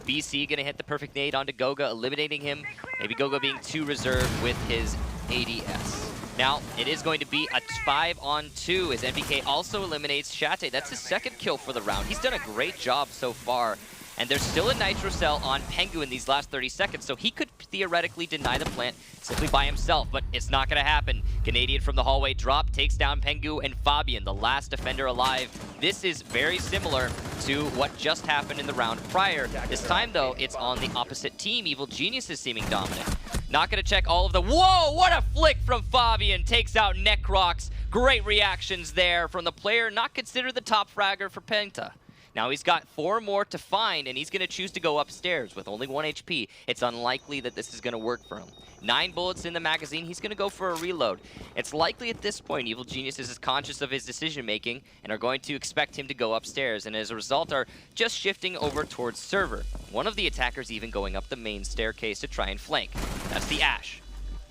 BC gonna hit the perfect nade onto Goga, eliminating him. Maybe Goga being too reserved with his ADS. Now, it is going to be a 5-on-2 as NVK also eliminates Shate. That's his 2nd kill for the round. He's done a great job so far. And there's still a Nitro Cell on Pengu in these last 30 seconds, so he could theoretically deny the plant simply by himself, but it's not going to happen. Canadian from the hallway drop takes down Pengu and Fabian, the last defender alive. This is very similar to what just happened in the round prior. This time, though, it's on the opposite team. Evil Genius is seeming dominant. Not going to check all of the... Whoa, what a flick from Fabian. Takes out Necrox. Great reactions there from the player not considered the top fragger for Penta. Now he's got 4 more to find, and he's going to choose to go upstairs with only 1 HP. It's unlikely that this is going to work for him. 9 bullets in the magazine. He's going to go for a reload. It's likely at this point Evil Genius is conscious of his decision-making and are going to expect him to go upstairs, and as a result are just shifting over towards server. One of the attackers even going up the main staircase to try and flank. That's the Ash.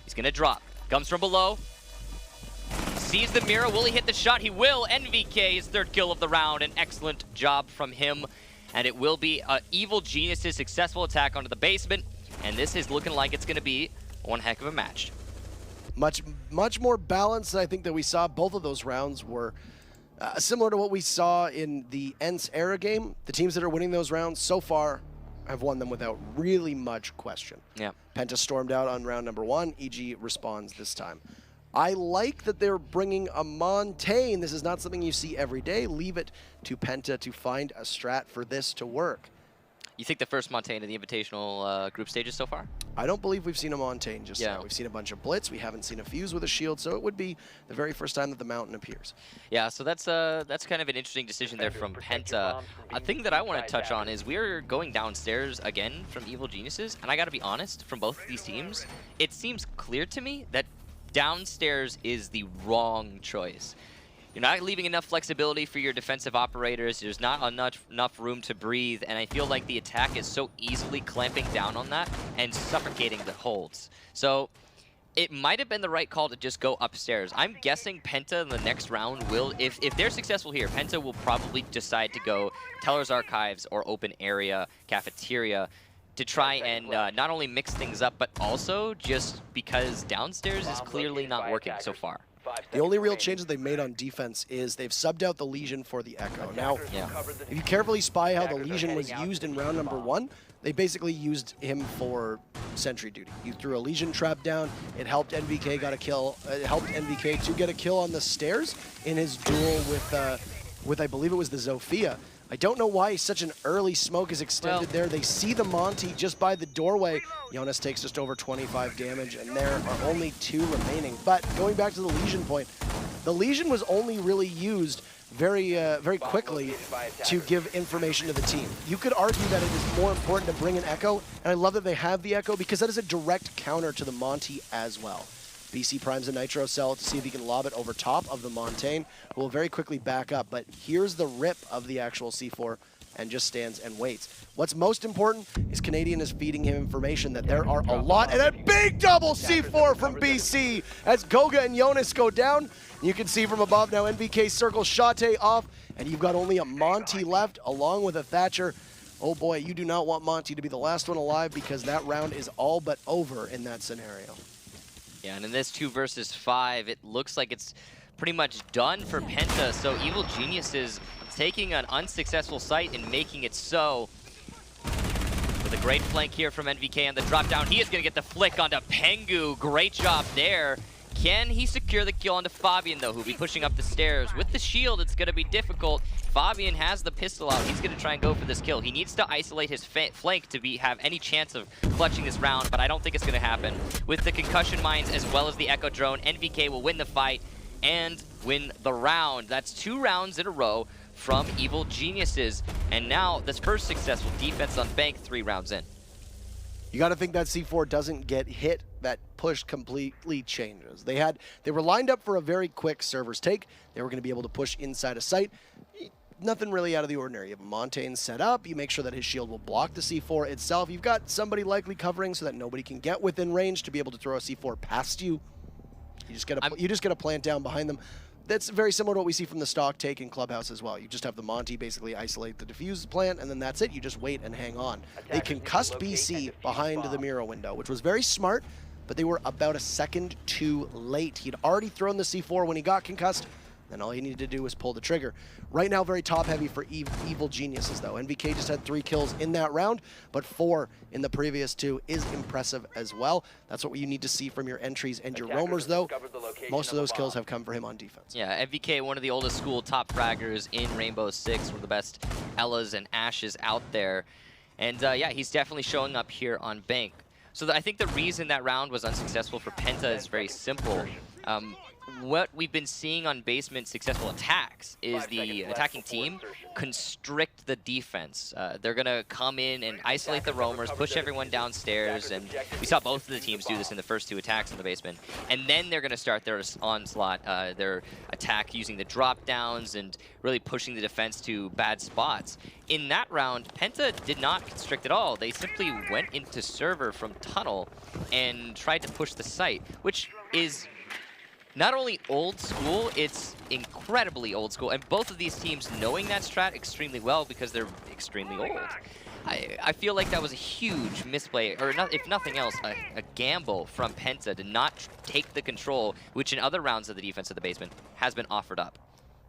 He's going to drop. Comes from below. Sees the mirror. Will he hit the shot? He will. NVK, his 3rd kill of the round. An excellent job from him. And it will be Evil Genius's successful attack onto the basement. And this is looking like it's going to be one heck of a match. Much more balanced than I think that we saw. Both of those rounds were similar to what we saw in the ENCE era game. The teams that are winning those rounds so far have won them without really much question. Yeah. Penta stormed out on round number 1. EG responds this time. I like that they're bringing a Montaigne. This is not something you see every day. Leave it to Penta to find a strat for this to work. You think the first Montaigne in the Invitational group stages so far? I don't believe we've seen a Montaigne just yet. We've seen a bunch of Blitz. We haven't seen a Fuse with a shield, so it would be the very first time that the Mountain appears. Yeah, so that's kind of an interesting decision there from Penta. A thing that I want to touch on is we're going downstairs again from Evil Geniuses, and I got to be honest, from both of these teams, it seems clear to me that downstairs is the wrong choice. You're not leaving enough flexibility for your defensive operators. There's not enough room to breathe, and I feel like the attack is so easily clamping down on that and suffocating the holds. So it might have been the right call to just go upstairs. I'm guessing Penta in the next round will, if they're successful here, Penta will probably decide to go Teller's Archives or Open Area Cafeteria to try and not only mix things up, but also just because downstairs is clearly not working so far. The only real changes they've made on defense is they've subbed out the Legion for the Echo. Now, if you carefully spy how the Legion was used in round number 1, they basically used him for sentry duty. You threw a Legion trap down, it helped NVK got a kill, it helped NVK to get a kill on the stairs in his duel with I believe it was the Zofia. I don't know why such an early smoke is extended there. They see the Monty just by the doorway. Jonas takes just over 25 damage, and there are only 2 remaining. But going back to the Legion point, the Legion was only really used very quickly to give information to the team. You could argue that it is more important to bring an Echo, and I love that they have the Echo because that is a direct counter to the Monty as well. BC primes a Nitro Cell to see if he can lob it over top of the Montaigne, who will very quickly back up. But here's the rip of the actual C4 and just stands and waits. What's most important is Canadian is feeding him information that there are a lot, and a big double C4 from BC as Goga and Jonas go down. You can see from above now NVK circles Shate off, and you've got only a Monty left along with a Thatcher. Oh boy, you do not want Monty to be the last one alive because that round is all but over in that scenario. Yeah, and in this 2 versus 5, it looks like it's pretty much done for Penta. So Evil Geniuses taking an unsuccessful site and making it so. With a great flank here from NVK on the drop down. He is going to get the flick onto Pengu. Great job there. Can he secure the kill onto Fabian, though, who'll be pushing up the stairs? With the shield, it's going to be difficult. Fabian has the pistol out. He's going to try and go for this kill. He needs to isolate his flank to have any chance of clutching this round, but I don't think it's going to happen. With the concussion mines as well as the Echo drone, NVK will win the fight and win the round. That's 2 rounds in a row from Evil Geniuses. And now, this first successful defense on Bank 3 rounds in. You got to think that C4 doesn't get hit. That push completely changes. They were lined up for a very quick server's take. They were going to be able to push inside a site. Nothing really out of the ordinary. You have Montaigne set up. You make sure that his shield will block the C4 itself. You've got somebody likely covering so that nobody can get within range to be able to throw a C4 past you. You just get a plant down behind them. That's very similar to what we see from the stock take in Clubhouse as well. You just have the Monty basically isolate the diffuse plant, and then that's it. You just wait and hang on. They concussed BC behind the mirror window, which was very smart, but they were about a second too late. He'd already thrown the C4 when he got concussed, and all he needed to do was pull the trigger. Right now, very top-heavy for Evil Geniuses, though. NVK just had 3 kills in that round, but 4 in the previous 2 is impressive as well. That's what you need to see from your entries and your roamers, though. Most of those kills have come for him on defense. Yeah, MVK, one of the oldest school top fraggers in Rainbow Six, one of the best Ellas and Ashes out there. And yeah, he's definitely showing up here on Bank. So I think the reason that round was unsuccessful for Penta is very simple. What we've been seeing on basement successful attacks is the attacking team constrict the defense. They're going to come in and isolate the roamers, push everyone downstairs, and we saw both of the teams do this in the first 2 attacks in the basement. And then they're going to start their onslaught, their attack using the drop downs and really pushing the defense to bad spots. In that round, Penta did not constrict at all. They simply went into server from tunnel and tried to push the site, which is not only old school, it's incredibly old school. And both of these teams knowing that strat extremely well because they're extremely old. I feel like that was a huge misplay, or not, if nothing else, a gamble from Penta to not take the control, which in other rounds of the defense of the basement has been offered up.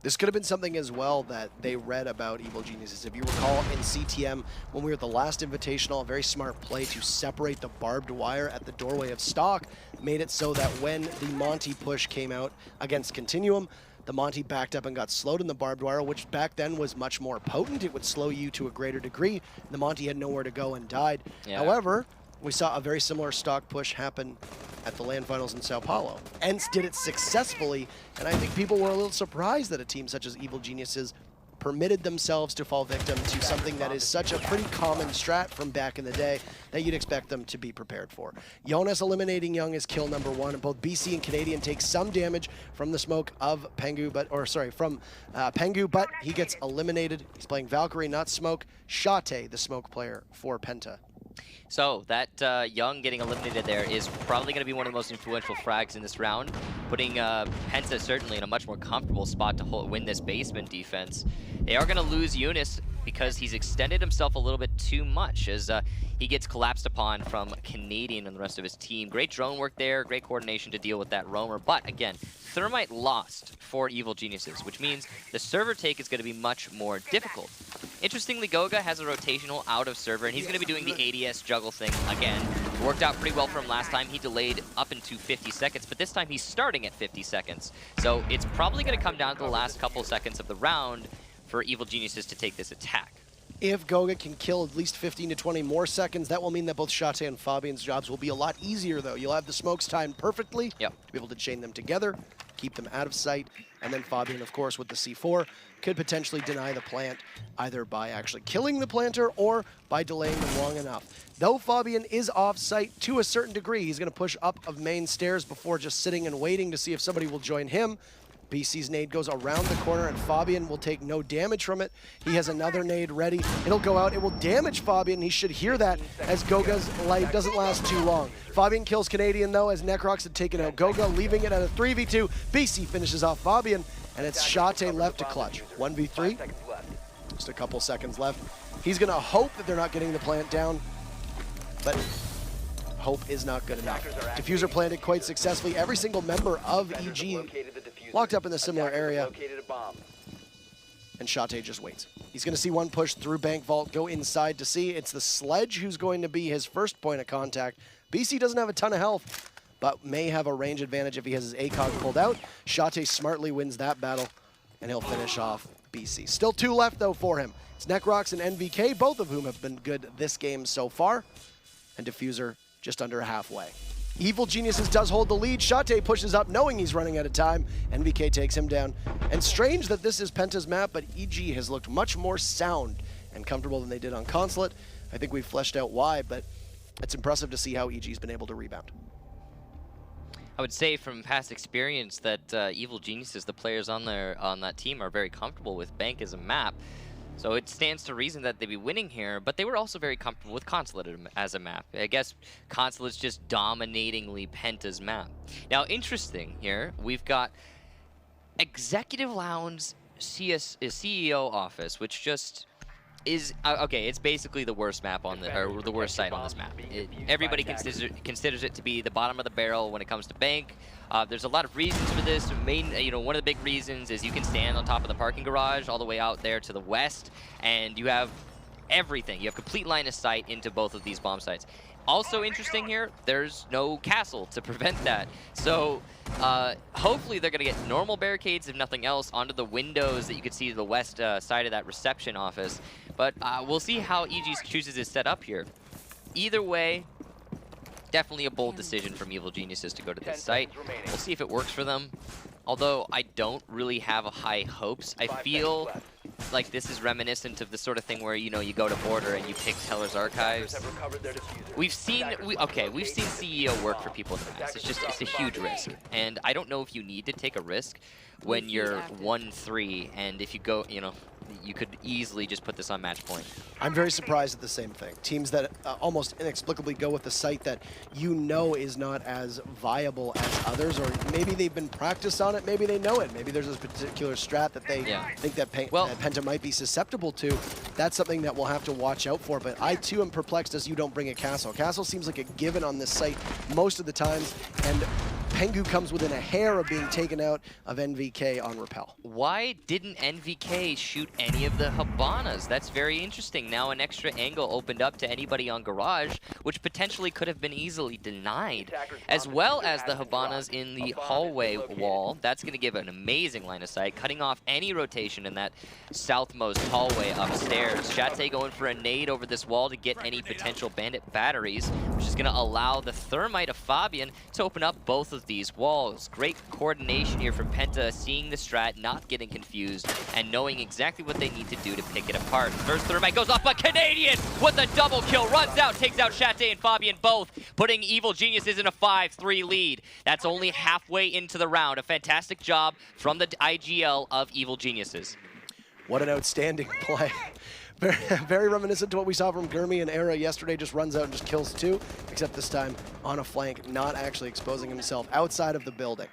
This could have been something as well that they read about Evil Geniuses. If you recall in CTM, when we were at the last Invitational, a very smart play to separate the barbed wire at the doorway of stock made it so that when the Monty push came out against Continuum, the Monty backed up and got slowed in the barbed wire, which back then was much more potent. It would slow you to a greater degree. The Monty had nowhere to go and died. Yeah. However, we saw a very similar stock push happen at the LAN finals in Sao Paulo. ENCE did it successfully, and I think people were a little surprised that a team such as Evil Geniuses permitted themselves to fall victim to something that is such a pretty common strat from back in the day that you'd expect them to be prepared for. Jonas eliminating Young is kill number 1, and both BC and Canadian take some damage from the smoke of Pengu, from Pengu, but he gets eliminated. He's playing Valkyrie, not Smoke. Shate, the Smoke player for PENTA. So that Young getting eliminated there is probably going to be one of the most influential frags in this round, putting PENTA certainly in a much more comfortable spot to win this basement defense. They are going to lose Eunice because he's extended himself a little bit too much as he gets collapsed upon from Canadian and the rest of his team. Great drone work there, great coordination to deal with that roamer, but again, Thermite lost for Evil Geniuses, which means the server take is going to be much more difficult. Interestingly, Goga has a rotational out of server, and he's going to be doing the ADS juggle thing again. Worked out pretty well for him last time. He delayed up into 50 seconds, but this time he's starting at 50 seconds. So it's probably going to come down to the last couple seconds of the round for Evil Geniuses to take this attack. If Goga can kill at least 15 to 20 more seconds, that will mean that both Shate and Fabian's jobs will be a lot easier, though. You'll have the smokes timed perfectly to be able to chain them together, keep them out of sight, and then Fabian, of course, with the C4, could potentially deny the plant either by actually killing the planter or by delaying them long enough. Though Fabian is off-site to a certain degree, he's going to push up of main stairs before just sitting and waiting to see if somebody will join him. BC's nade goes around the corner, and Fabian will take no damage from it. He has another nade ready. It'll go out. It will damage Fabian. He should hear that, as Goga's life doesn't last too long. Fabian kills Canadian, though, as Necrox had taken out Goga, leaving it at a 3v2. BC finishes off Fabian, and it's Shate left to clutch. 1v3. Just a couple seconds left. He's going to hope that they're not getting the plant down, but hope is not good enough. Diffuser planted quite successfully. Every single member of EG locked up in the similar area, and Shate just waits. He's going to see one push through Bank Vault, go inside to see. It's the Sledge who's going to be his first point of contact. BC doesn't have a ton of health, but may have a range advantage if he has his ACOG pulled out. Shate smartly wins that battle, and he'll finish off BC. Still 2 left, though, for him. It's Necrox and NVK, both of whom have been good this game so far, and Diffuser just under halfway. Evil Geniuses does hold the lead. Shate pushes up knowing he's running out of time. NVK takes him down. And strange that this is PENTA's map, but EG has looked much more sound and comfortable than they did on Consulate. I think we've fleshed out why, but it's impressive to see how EG's been able to rebound. I would say from past experience that Evil Geniuses, the players on that team, are very comfortable with Bank as a map. So it stands to reason that they'd be winning here, but they were also very comfortable with Consulate as a map. I guess Consulate's just dominatingly PENTA's map. Now, interesting here, we've got Executive Lounge CEO office, which just is, okay, it's basically the worst map on or the worst site on this map. Everybody considers it to be the bottom of the barrel when it comes to Bank. There's a lot of reasons for this. One of the big reasons is you can stand on top of the parking garage all the way out there to the west, and you have everything. You have complete line of sight into both of these bomb sites. Also interesting here, there's no castle to prevent that. So hopefully they're going to get normal barricades, if nothing else, onto the windows that you can see to the west side of that reception office. But we'll see how EG chooses to set up here. Either way, definitely a bold decision from Evil Geniuses to go to this site. We'll see if it works for them. Although I don't really have high hopes. I feel like this is reminiscent of the sort of thing where, you go to Border and you pick Teller's Archives. We've seen CEO work for people in the past. It's a huge risk. And I don't know if you need to take a risk when you're 1-3, and if you go, you could easily just put this on match point. I'm very surprised at the same thing. Teams that almost inexplicably go with the site that is not as viable as others, or maybe they've been practiced on it, maybe they know it, maybe there's a particular strat that they think that PENTA might be susceptible to. That's something that we'll have to watch out for, but I too am perplexed as you don't bring a castle. Castle seems like a given on this site most of the times, and Pengu comes within a hair of being taken out of NVK on rappel. Why didn't NVK shoot any of the Habanas? That's very interesting. Now an extra angle opened up to anybody on Garage, which potentially could have been easily denied, as well as the Habanas in the hallway wall. That's going to give an amazing line of sight, cutting off any rotation in that southmost hallway upstairs. Shate going for a nade over this wall to get any potential bandit batteries, which is going to allow the Thermite of Fabian to open up both of these walls. Great coordination here from Penta, seeing the strat, not getting confused, and knowing exactly what they need to do to pick it apart. First Thermite goes off, but Canadian with a double kill, runs out, takes out Shate and Fabian both, putting Evil Geniuses in a 5-3 lead. That's only halfway into the round. A fantastic job from the IGL of Evil Geniuses. What an outstanding play. Very reminiscent to what we saw from Gurmi and Era yesterday. Just runs out and just kills two, except this time on a flank, not actually exposing himself outside of the building.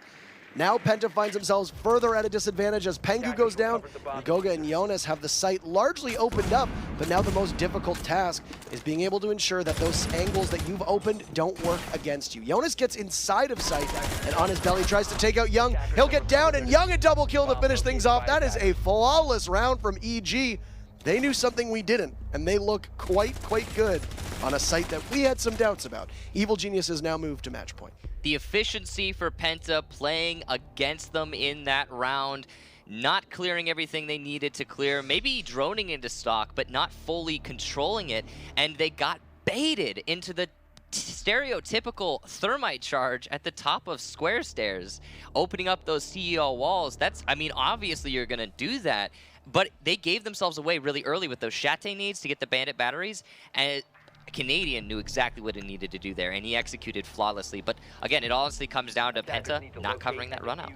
Now Penta finds themselves further at a disadvantage as Pengu goes down. Goga and Jonas have the site largely opened up, but now the most difficult task is being able to ensure that those angles that you've opened don't work against you. Jonas gets inside of sight and on his belly tries to take out Young. He'll get down and Young a double kill to finish things off. That is a flawless round from EG. They knew something we didn't, and they look quite good on a site that we had some doubts about. Evil Geniuses now move to match point. The efficiency for Penta playing against them in that round, not clearing everything they needed to clear, maybe droning into stock, but not fully controlling it, and they got baited into the stereotypical Thermite charge at the top of square stairs, opening up those CEO walls. I mean, obviously you're gonna do that, but they gave themselves away really early with those Shate needs to get the bandit batteries, and Canadian knew exactly what he needed to do there, and he executed flawlessly. But again, it honestly comes down to Penta not covering that run out.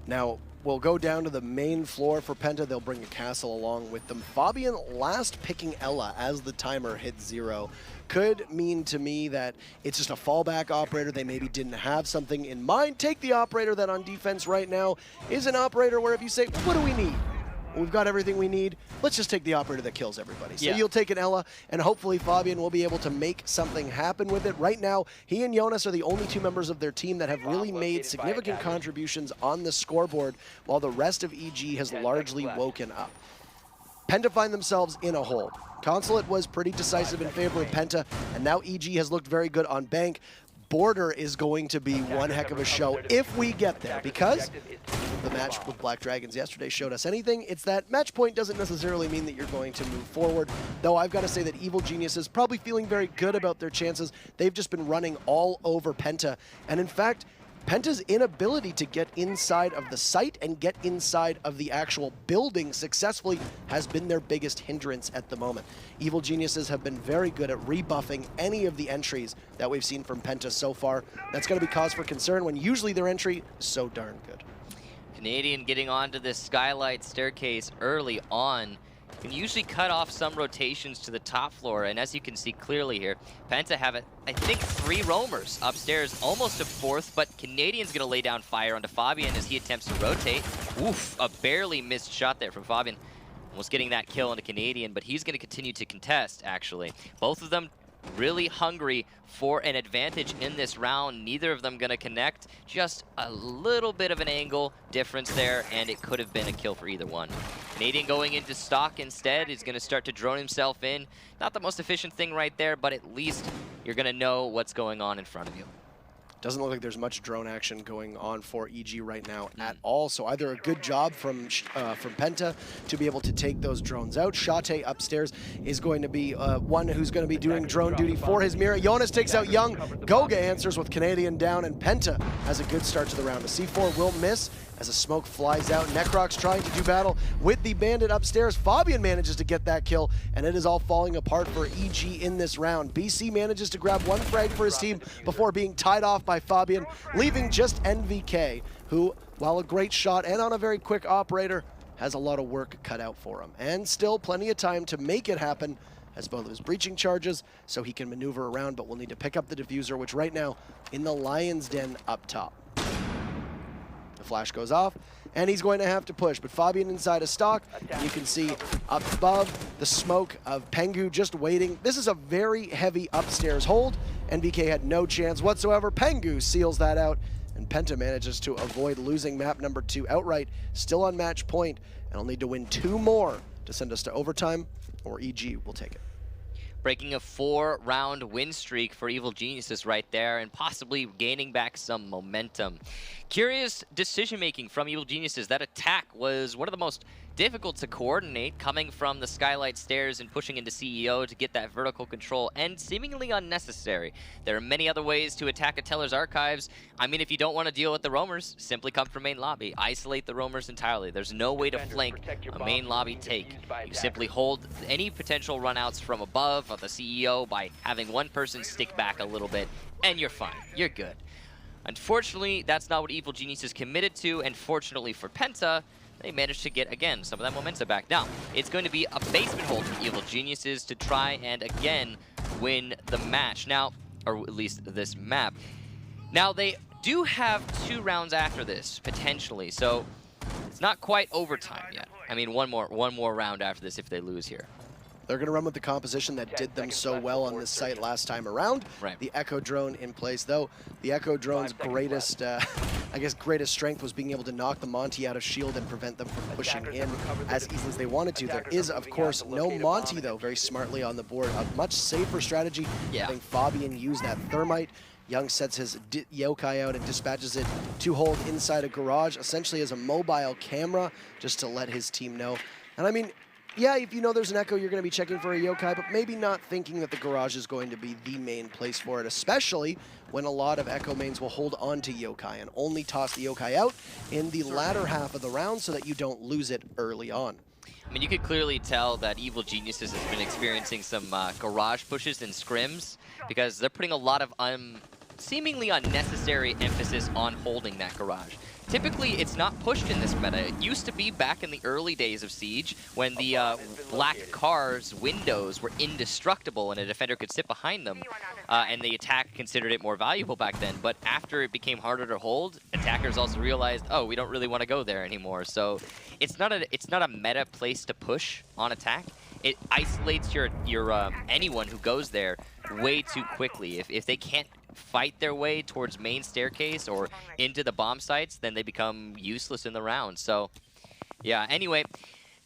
Now, we'll go down to the main floor for Penta. They'll bring a castle along with them. Fabian last picking Ella as the timer hits 0. Could mean to me that it's just a fallback operator. They maybe didn't have something in mind. Take the operator that on defense right now is an operator where if you say, what do we need? We've got everything we need. Let's just take the operator that kills everybody. So you'll take an Ella, and hopefully Fabian will be able to make something happen with it. Right now, he and Jonas are the only two members of their team that have really made significant contributions on the scoreboard, while the rest of EG has largely woken up. Penta find themselves in a hole. Consulate was pretty decisive in favor of Penta, and now EG has looked very good on Bank. Border is going to be one heck of a show if we get there, because the match with Black Dragons yesterday showed us anything. It's that match point doesn't necessarily mean that you're going to move forward, though I've got to say that Evil Genius is probably feeling very good about their chances. They've just been running all over Penta, and in fact, Penta's inability to get inside of the site and get inside of the actual building successfully has been their biggest hindrance at the moment. Evil Geniuses have been very good at rebuffing any of the entries that we've seen from Penta so far. That's going to be cause for concern when usually their entry is so darn good. Canadian getting onto this skylight staircase early on can usually cut off some rotations to the top floor, and as you can see clearly here, Penta have, I think, 3 roamers upstairs, almost a 4th, but Canadian's gonna lay down fire onto Fabian as he attempts to rotate. Oof, a barely missed shot there from Fabian. Almost getting that kill on a Canadian, but he's gonna continue to contest, actually. Both of them really hungry for an advantage in this round. Neither of them gonna connect. Just a little bit of an angle difference there, and it could have been a kill for either one. Canadian going into stock instead is gonna start to drone himself in. Not the most efficient thing right there, but at least you're gonna know what's going on in front of you. Doesn't look like there's much drone action going on for EG right now at all. So either a good job from Penta to be able to take those drones out. Shate upstairs is going to be one who's going to be doing drone duty for his mirror. Jonas takes out Young. Goga answers with Canadian down, and Penta has a good start to the round. The C4 will miss as a smoke flies out. Necroc's trying to do battle with the bandit upstairs. Fabian manages to get that kill, and it is all falling apart for EG in this round. BC manages to grab 1 frag for his team before being tied off by Fabian, leaving just NVK, who, while a great shot and on a very quick operator, has a lot of work cut out for him. And still plenty of time to make it happen, as both of his breaching charges, so he can maneuver around, but we'll need to pick up the diffuser, which right now in the Lion's Den up top. The flash goes off, and he's going to have to push. But Fabian inside a stock, and you can see up above the smoke of Pengu just waiting. This is a very heavy upstairs hold. NVK had no chance whatsoever. Pengu seals that out, and Penta manages to avoid losing map number 2 outright. Still on match point, and will need to win 2 more to send us to overtime, or EG will take it. Breaking a 4-round win streak for Evil Geniuses right there, and possibly gaining back some momentum. Curious decision-making from Evil Geniuses. That attack was one of the most difficult to coordinate, coming from the Skylight Stairs and pushing into CEO to get that vertical control, and seemingly unnecessary. There are many other ways to attack a Teller's Archives. I mean, if you don't want to deal with the roamers, simply come from main lobby. Isolate the roamers entirely. There's no way to flank a main lobby take. You simply hold any potential runouts from above of the CEO by having one person stick back a little bit, and you're fine. You're good. Unfortunately, that's not what Evil Genius is committed to, and fortunately for Penta, they managed to get, again, some of that momentum back. Now, it's going to be a basement hold for Evil Geniuses to try and, again, win the match. Now, or at least this map. Now, they do have 2 rounds after this, potentially, so it's not quite overtime yet. I mean, one more round after this if they lose here. They're going to run with the composition that did them so well on this site last time around. Right. The Echo Drone in place, though. The Echo Drone's greatest, I guess, greatest strength was being able to knock the Monty out of shield and prevent them from pushing in as easily as they wanted to. There is, of course, no Monty, though, very smartly on the board. A much safer strategy. Yeah. I think Fabian used that thermite. Young sets his yokai out and dispatches it to hold inside a garage, essentially as a mobile camera, just to let his team know. And I mean, yeah, if you know there's an Echo, you're going to be checking for a yokai, but maybe not thinking that the garage is going to be the main place for it, especially when a lot of Echo mains will hold on to yokai and only toss the yokai out in the latter half of the round so that you don't lose it early on. I mean, you could clearly tell that Evil Geniuses has been experiencing some garage pushes and scrims, because they're putting a lot of seemingly unnecessary emphasis on holding that garage. Typically, it's not pushed in this meta. It used to be back in the early days of Siege when the black car's windows were indestructible and a defender could sit behind them, and the attack considered it more valuable back then. But after it became harder to hold, attackers also realized, oh, we don't really want to go there anymore. So it's not a meta place to push on attack. It isolates your anyone who goes there way too quickly. If they can't fight their way towards main staircase or into the bomb sites, then they become useless in the round. So yeah, anyway,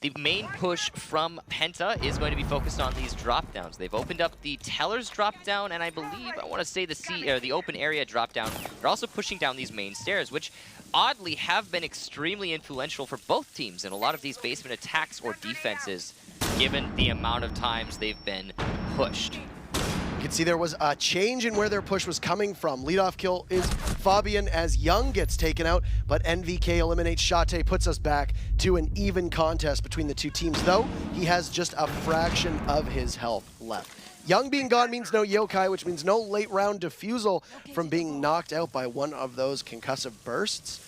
the main push from Penta is going to be focused on these drop downs. They've opened up the Teller's drop down, and I believe, I want to say the open area drop down. They're also pushing down these main stairs, which oddly have been extremely influential for both teams in a lot of these basement attacks or defenses, given the amount of times they've been pushed. You can see there was a change in where their push was coming from. Leadoff kill is Fabian as Young gets taken out, but NVK eliminates Shate, puts us back to an even contest between the two teams, though he has just a fraction of his health left. Young being gone means no yokai, which means no late round defusal from being knocked out by one of those concussive bursts.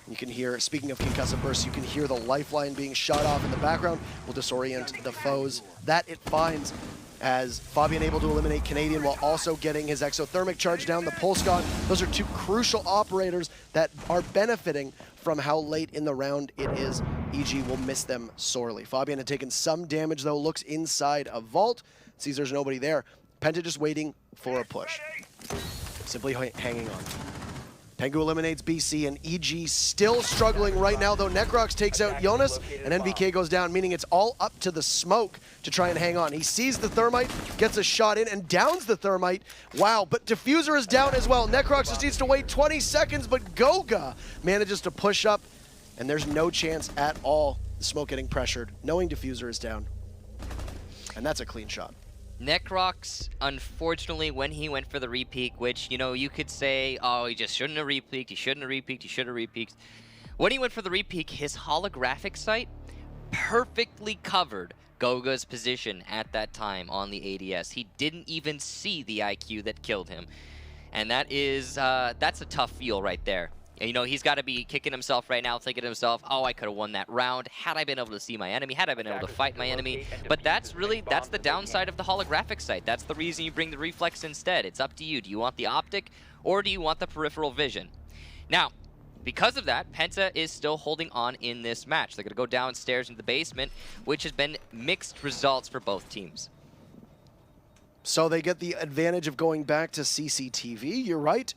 You can hear, speaking of concussive bursts, you can hear the lifeline being shot off in the background. Will disorient the foes that it finds, as Fabian able to eliminate Canadian while also getting his exothermic charge down the pulse gun. Those are two crucial operators that are benefiting from how late in the round it is. EG will miss them sorely. Fabian had taken some damage though, looks inside a vault, sees there's nobody there. Penta just waiting for a push. Simply hanging on. Pengu eliminates BC, and EG still struggling right now, though Necrox takes out Jonas, and NVK goes down, meaning it's all up to the smoke to try and hang on. He sees the thermite, gets a shot in, and downs the thermite. Wow, but Diffuser is down as well. Necrox just needs to wait 20 seconds, but Goga manages to push up, and there's no chance at all the smoke getting pressured, knowing Diffuser is down. And that's a clean shot. Necrox, unfortunately, when he went for the repeak, which, you know, you could say, oh, he just shouldn't have repeaked, he shouldn't have repeaked, he should have repeaked. When he went for the repeak, his holographic sight perfectly covered Goga's position at that time on the ADS. He didn't even see the IQ that killed him. And that is, that's a tough feel right there. You know, he's got to be kicking himself right now, thinking to himself, oh, I could have won that round had I been able to see my enemy, had I been able to fight my enemy. But that's the downside of the holographic sight. That's the reason you bring the reflex instead. It's up to you. Do you want the optic or do you want the peripheral vision? Now, because of that, Penta is still holding on in this match. They're going to go downstairs into the basement, which has been mixed results for both teams. So they get the advantage of going back to CCTV. You're right.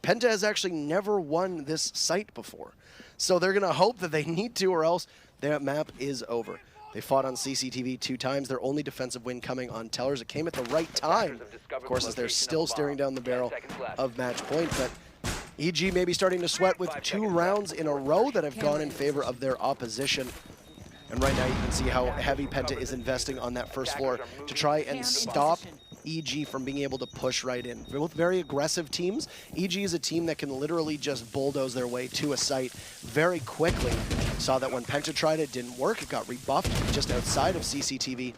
Penta has actually never won this site before. So they're going to hope that they need to, or else their map is over. They fought on CCTV 2 times. Their only defensive win coming on Tellers. It came at the right time, of course, as they're still staring down the barrel of match point. But EG may be starting to sweat with 2 rounds in a row that have gone in favor of their opposition. And right now you can see how heavy Penta is investing on that first floor to try and stop EG from being able to push right in. Both very aggressive teams. EG is a team that can literally just bulldoze their way to a site very quickly. Saw that when Penta tried it, didn't work. It got rebuffed just outside of CCTV,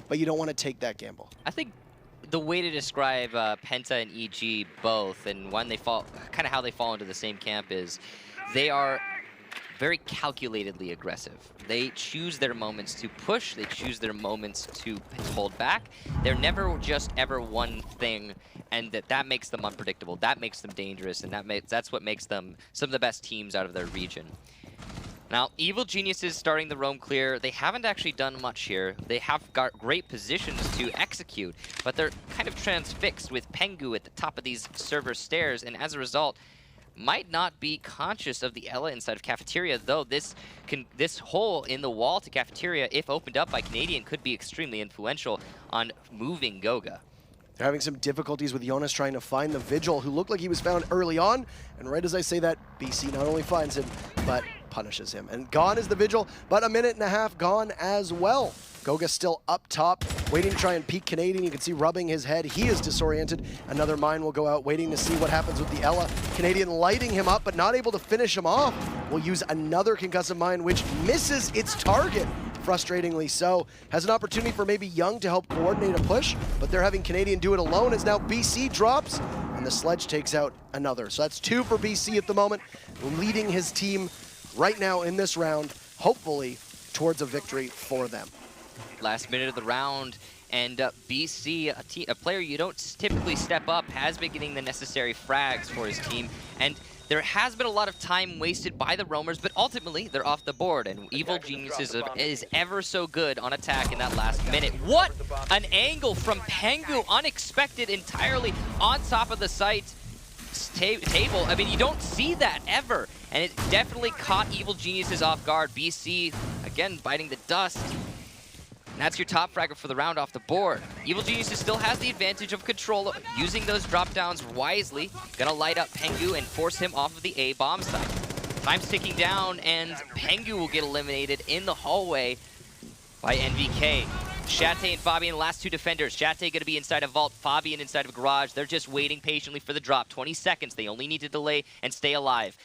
but you don't want to take that gamble. I think the way to describe Penta and EG both, and when they fall, kind of how they fall into the same camp, is they are very calculatedly aggressive. They choose their moments to push, they choose their moments to hold back. They're never just ever one thing, and that makes them unpredictable. That makes them dangerous, and that's what makes them some of the best teams out of their region. Now, Evil Geniuses starting the roam clear. They haven't actually done much here. They have got great positions to execute, but they're kind of transfixed with Pengu at the top of these server stairs, and as a result, might not be conscious of the Ela inside of Cafeteria, though this hole in the wall to Cafeteria, if opened up by Canadian, could be extremely influential on moving Goga. They're having some difficulties with Jonas trying to find the Vigil, who looked like he was found early on, and right as I say that, BC not only finds him, but punishes him. And gone is the Vigil, but a minute and a half gone as well. Goga still up top, waiting to try and peek Canadian. You can see rubbing his head. He is disoriented. Another mine will go out, waiting to see what happens with the Ela. Canadian lighting him up, but not able to finish him off. Will use another concussive mine, which misses its target. Frustratingly so. Has an opportunity for maybe Young to help coordinate a push, but they're having Canadian do it alone as now BC drops, and the Sledge takes out another. So that's 2 for BC at the moment, leading his team right now in this round, hopefully towards a victory for them. Last minute of the round, and BC, a player you don't typically step up, has been getting the necessary frags for his team, and there has been a lot of time wasted by the roamers, but ultimately they're off the board, and Evil Geniuses is ever so good on attack in that last minute. What an angle from Pengu, unexpected entirely on top of the site table. I mean, you don't see that ever, and it definitely caught Evil Geniuses off guard. BC, again, biting the dust. And that's your top fragger for the round off the board. Evil Geniuses still has the advantage of control, using those drop downs wisely. Gonna light up Pengu and force him off of the A bomb site. Time's ticking down, and Pengu will get eliminated in the hallway by NVK. Shate and Fabian, last 2 defenders. Shate gonna be inside a vault, Fabian inside of a garage. They're just waiting patiently for the drop. 20 seconds, they only need to delay and stay alive.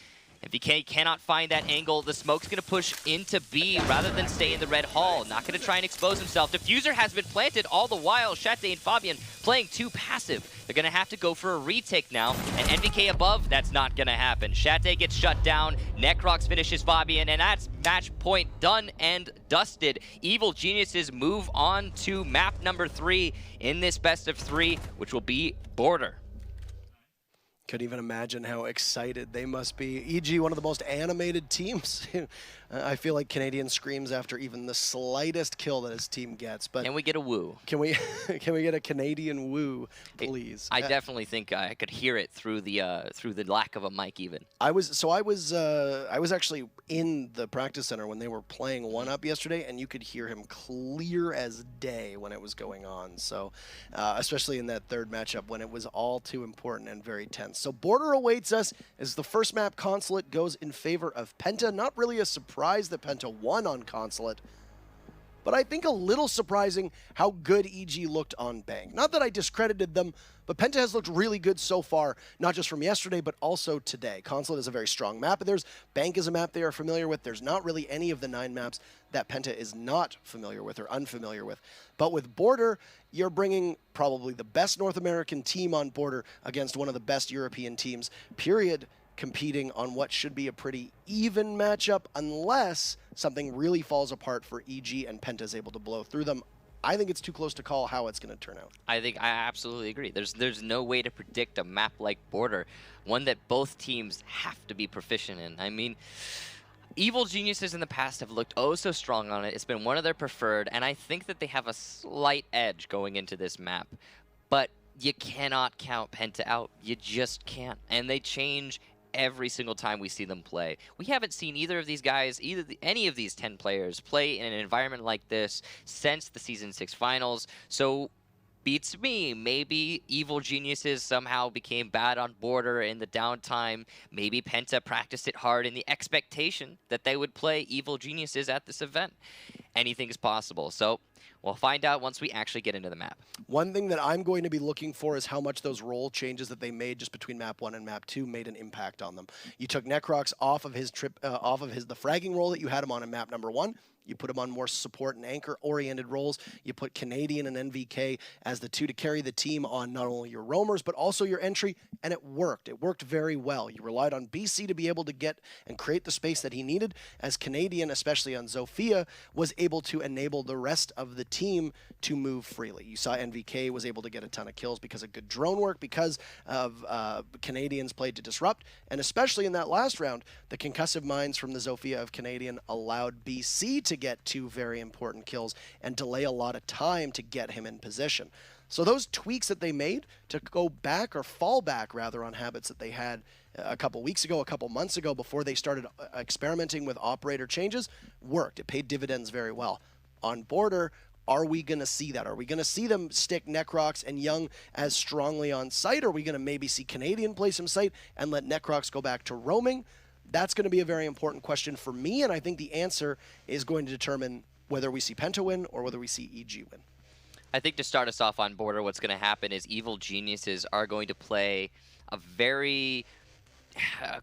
NVK cannot find that angle. The smoke's going to push into B rather than stay in the red hall. Not going to try and expose himself. Diffuser has been planted all the while. Shate and Fabian playing too passive. They're going to have to go for a retake now. And NVK above, that's not going to happen. Shate gets shut down. Necrox finishes Fabian. And that's match point done and dusted. Evil Geniuses move on to map number 3 in this best of 3, which will be Border. Couldn't even imagine how excited they must be. EG, one of the most animated teams. I feel like Canadian screams after even the slightest kill that his team gets. But can we get a woo? Can we get a Canadian woo, please? I definitely think I could hear it through the lack of a mic even. I was actually in the practice center when they were playing 1-up yesterday, and you could hear him clear as day when it was going on. So especially in that third matchup when it was all too important and very tense. So Border awaits us as the first map, Consulate, goes in favor of Penta. Not really a surprise that Penta won on Consulate, but I think a little surprising how good EG looked on Bank. Not that I discredited them, but Penta has looked really good so far, not just from yesterday, but also today. Consulate is a very strong map. Bank is a map they are familiar with. There's not really any of the 9 maps that Penta is not familiar with or unfamiliar with. But with Border, you're bringing probably the best North American team on Border against one of the best European teams, period, competing on what should be a pretty even matchup unless something really falls apart for EG and Penta is able to blow through them. I think it's too close to call how it's going to turn out. I absolutely agree. There's no way to predict a map like Border, one that both teams have to be proficient in. I mean, Evil Geniuses in the past have looked oh so strong on it. It's been one of their preferred, and I think that they have a slight edge going into this map. But you cannot count PENTA out. You just can't. And they change every single time we see them play. We haven't seen either of these guys, any of these 10 players, play in an environment like this since the Season 6 finals. So beats me. Maybe Evil Geniuses somehow became bad on Border in the downtime. Maybe PENTA practiced it hard in the expectation that they would play Evil Geniuses at this event. Anything is possible. So we'll find out once we actually get into the map. One thing that I'm going to be looking for is how much those role changes that they made just between map 1 and map 2 made an impact on them. You took Necrox off of his the fragging role that you had him on in map number 1. You put him on more support and anchor-oriented roles. You put Canadian and NVK as the two to carry the team on not only your roamers, but also your entry, and it worked. It worked very well. You relied on BC to be able to get and create the space that he needed, as Canadian, especially on Zofia, was able to enable the rest of the team to move freely. You saw NVK was able to get a ton of kills because of good drone work, because of Canadians played to disrupt, and especially in that last round, the concussive mines from the Zofia of Canadian allowed BC to get 2 very important kills and delay a lot of time to get him in position. So those tweaks that they made to go back, or fall back rather, on habits that they had a couple weeks ago, a couple months ago, before they started experimenting with operator changes, worked. It paid dividends very well. On Border, are we going to see that? Are we going to see them stick Necrox and Young as strongly on site? Or are we going to maybe see Canadian play some site and let Necrox go back to roaming? That's going to be a very important question for me, and I think the answer is going to determine whether we see PENTA win or whether we see EG win. I think to start us off on Border, what's going to happen is Evil Geniuses are going to play a very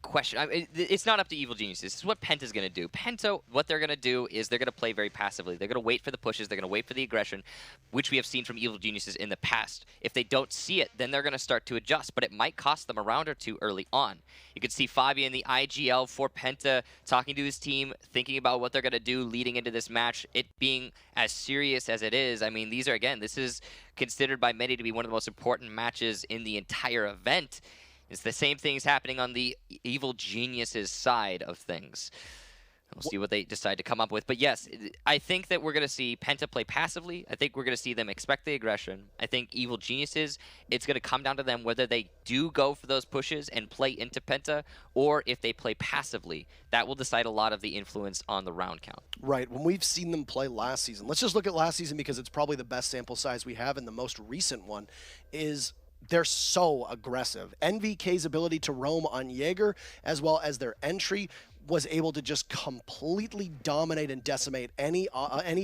question. I mean, it's not up to Evil Geniuses. This is what PENTA's going to do. PENTA, what they're going to do is they're going to play very passively. They're going to wait for the pushes. They're going to wait for the aggression, which we have seen from Evil Geniuses in the past. If they don't see it, then they're going to start to adjust, but it might cost them a round or two early on. You could see Fabi in the IGL for PENTA talking to his team, thinking about what they're going to do leading into this match, it being as serious as it is. I mean, these are, again, this is considered by many to be one of the most important matches in the entire event. It's the same things happening on the Evil Geniuses side of things. We'll see what they decide to come up with. But yes, I think that we're going to see PENTA play passively. I think we're going to see them expect the aggression. I think Evil Geniuses, it's going to come down to them whether they do go for those pushes and play into PENTA, or if they play passively. That will decide a lot of the influence on the round count. Right. When we've seen them play last season, let's just look at last season because it's probably the best sample size we have, and the most recent one is they're so aggressive. NVK's ability to roam on Jaeger, as well as their entry, was able to just completely dominate and decimate any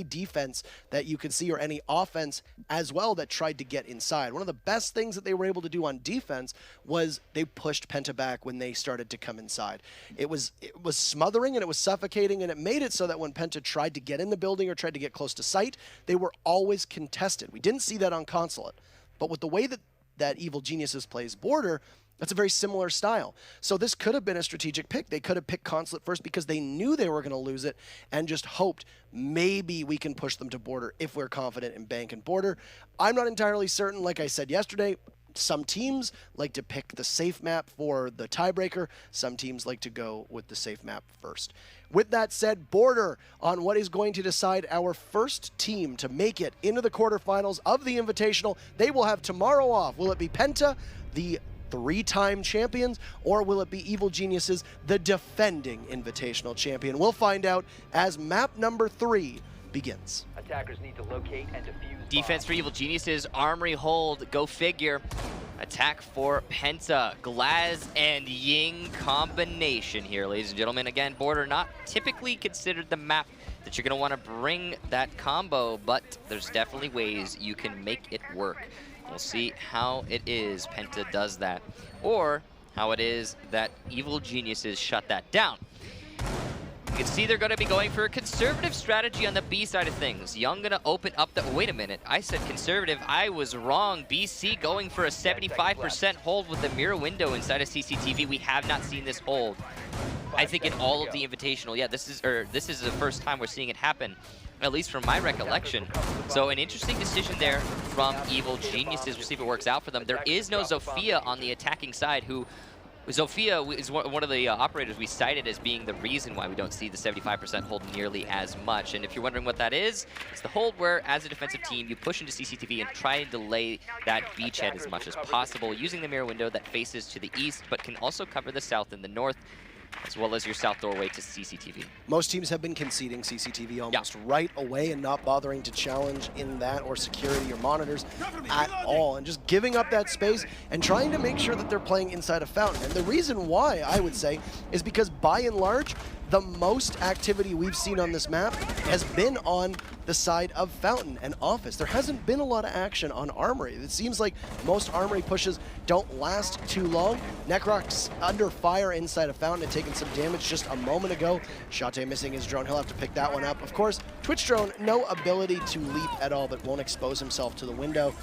defense that you could see, or any offense as well that tried to get inside. One of the best things that they were able to do on defense was they pushed PENTA back when they started to come inside. It was smothering and it was suffocating, and it made it so that when PENTA tried to get in the building or tried to get close to site, they were always contested. We didn't see that on Consulate, but with the way that Evil Geniuses plays Border, that's a very similar style. So this could have been a strategic pick. They could have picked Consulate first because they knew they were going to lose it and just hoped maybe we can push them to Border if we're confident in Bank and Border. I'm not entirely certain. Like I said yesterday, some teams like to pick the safe map for the tiebreaker. Some teams like to go with the safe map first. With that said, Border on what is going to decide our first team to make it into the quarterfinals of the Invitational. They will have tomorrow off. Will it be PENTA, the 3-time champions, or will it be Evil Geniuses, the defending Invitational champion? We'll find out as map number 3 begins. Attackers need to locate and defuse. Defense for Evil Geniuses, Armory hold, go figure. Attack for PENTA, Glaz and Ying combination here, ladies and gentlemen. Again, Border not typically considered the map that you're going to want to bring that combo, but there's definitely ways you can make it work. We'll see how it is PENTA does that, or how it is that Evil Geniuses shut that down. You can see they're going to be going for a conservative strategy on the B side of things. Young going to open up the... Wait a minute. I said conservative. I was wrong. BC going for a 75% hold with the mirror window inside of CCTV. We have not seen this hold, I think, in all of the Invitational. Yeah, this is the first time we're seeing it happen. at least from my recollection. So an interesting decision there from Evil Geniuses. We'll see if it works out for them. There is no Zofia on the attacking side, who Zofia is one of the operators we cited as being the reason why we don't see the 75% hold nearly as much. And if you're wondering what that is, it's the hold where, as a defensive team, you push into CCTV and try and delay that beachhead as much as possible, using the mirror window that faces to the east, but can also cover the south and the north, as well as your south doorway to CCTV. Most teams have been conceding CCTV almost right away and not bothering to challenge in that or security or monitors at all, and just giving up that space and trying to make sure that they're playing inside a fountain. And the reason why, I would say, is because by and large, the most activity we've seen on this map has been on the side of Fountain and Office. There hasn't been a lot of action on Armory. It seems like most Armory pushes don't last too long. Necrox under fire inside of Fountain had taken some damage just a moment ago. Shate missing his drone. He'll have to pick that one up. Of course, Twitch drone, no ability to leap at all, but won't expose himself to the window.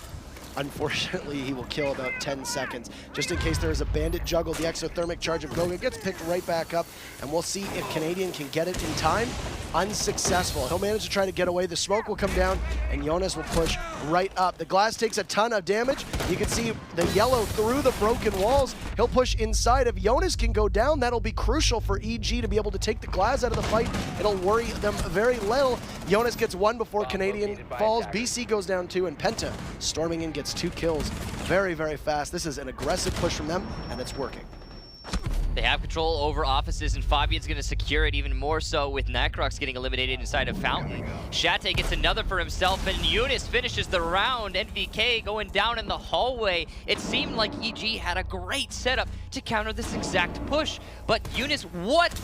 Unfortunately, he will kill about 10 seconds. Just in case there is a bandit juggle, the exothermic charge of Goga gets picked right back up, and we'll see if Canadian can get it in time. Unsuccessful. He'll manage to try to get away. The smoke will come down, and Jonas will push right up. The glass takes a ton of damage. You can see the yellow through the broken walls. He'll push inside. If Jonas can go down, that'll be crucial for EG to be able to take the glass out of the fight. It'll worry them very little. Jonas gets one before Canadian falls. BC goes down two, and Penta storming in gets 2 kills very, very fast. This is an aggressive push from them, and it's working. They have control over offices, and Fabian's going to secure it even more so with Necrox getting eliminated inside of Fountain. Shate gets another for himself, and Eunice finishes the round. NVK going down in the hallway. It seemed like EG had a great setup to counter this exact push, but Eunice, what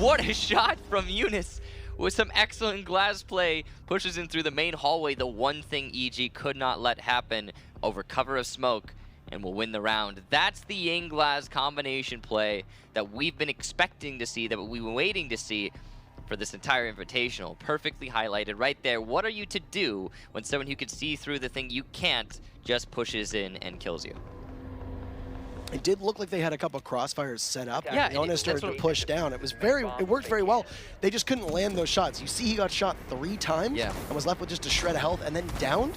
a shot from Eunice. With some excellent glass play, pushes in through the main hallway, the one thing EG could not let happen, over cover of smoke, and will win the round. That's the Ying Glass combination play that we've been expecting to see, that we've been waiting to see for this entire Invitational. Perfectly highlighted right there. What are you to do when someone who can see through the thing you can't just pushes in and kills you? It did look like they had a couple of crossfires set up. Yeah, Jonas started to push down. It worked very well. They just couldn't land those shots. You see he got shot 3 times and was left with just a shred of health and then downed.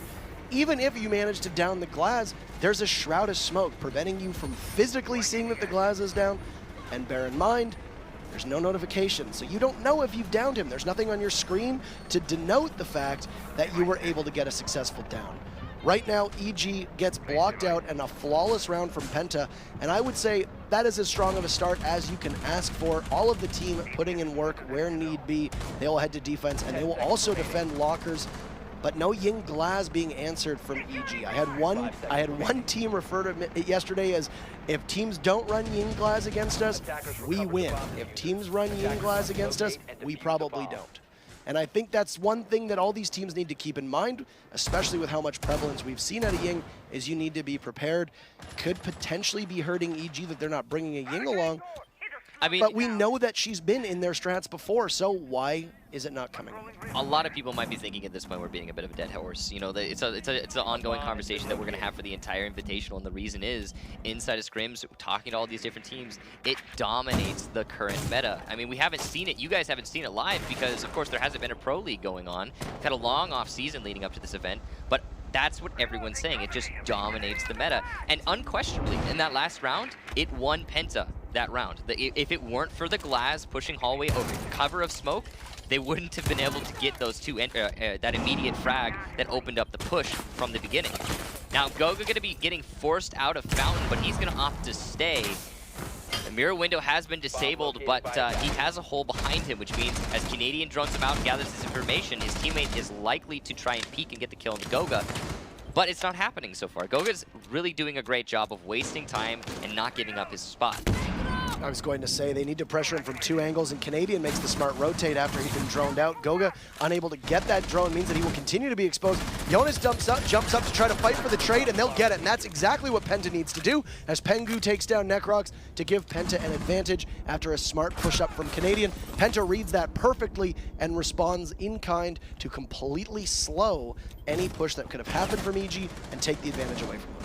Even if you manage to down the glass, there's a shroud of smoke preventing you from physically seeing that the glass is down. And bear in mind, there's no notification, so you don't know if you've downed him. There's nothing on your screen to denote the fact that you were able to get a successful down. Right now, EG gets blocked out and a flawless round from Penta, and I would say that is as strong of a start as you can ask for. All of the team putting in work where need be. They will head to defense, and they will also defend lockers, but no Ying Glass being answered from EG. I had one team refer to it yesterday as, if teams don't run Ying Glass against us, we win. If teams run Ying Glass against us, we probably don't. And I think that's one thing that all these teams need to keep in mind, especially with how much prevalence we've seen out of Ying, is you need to be prepared. Could potentially be hurting EG that they're not bringing a Ying along. I mean, but we know that she's been in their strats before, so why is it not coming? A lot of people might be thinking at this point we're beating a bit of a dead horse. You know, it's an ongoing conversation that we're going to have for the entire Invitational, and the reason is, inside of scrims, talking to all these different teams, it dominates the current meta. I mean, we haven't seen it. You guys haven't seen it live because, of course, there hasn't been a Pro League going on. We've had a long off-season leading up to this event, but that's what everyone's saying. It just dominates the meta. And unquestionably, in that last round, it won Penta that round. If it weren't for the glass pushing hallway over cover of smoke, they wouldn't have been able to get those that immediate frag that opened up the push from the beginning. Now, Goga going to be getting forced out of Fountain, but he's going to opt to stay. The mirror window has been disabled, but he has a hole behind him, which means as Canadian drones him out and gathers this information, his teammate is likely to try and peek and get the kill on Goga. But it's not happening so far. Goga's really doing a great job of wasting time and not giving up his spot. I was going to say they need to pressure him from 2 angles, and Canadian makes the smart rotate after he's been droned out. Goga, unable to get that drone, means that he will continue to be exposed. Jonas jumps up to try to fight for the trade, and they'll get it, and that's exactly what Penta needs to do, as Pengu takes down Necrox to give Penta an advantage after a smart push-up from Canadian. Penta reads that perfectly and responds in kind to completely slow any push that could have happened from EG and take the advantage away from them.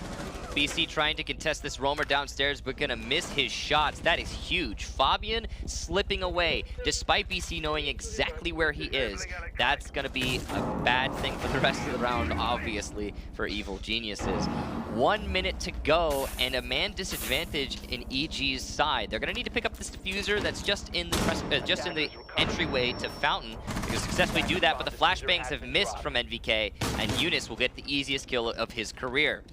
BC trying to contest this roamer downstairs, but gonna miss his shots. That is huge. Fabian slipping away, despite BC knowing exactly where he is. That's gonna be a bad thing for the rest of the round, obviously, for Evil Geniuses. 1 minute to go, and a man disadvantage in EG's side. They're gonna need to pick up this diffuser that's just in the entryway to Fountain. They can successfully do that, but the flashbangs have missed from NVK, and Eunice will get the easiest kill of his career.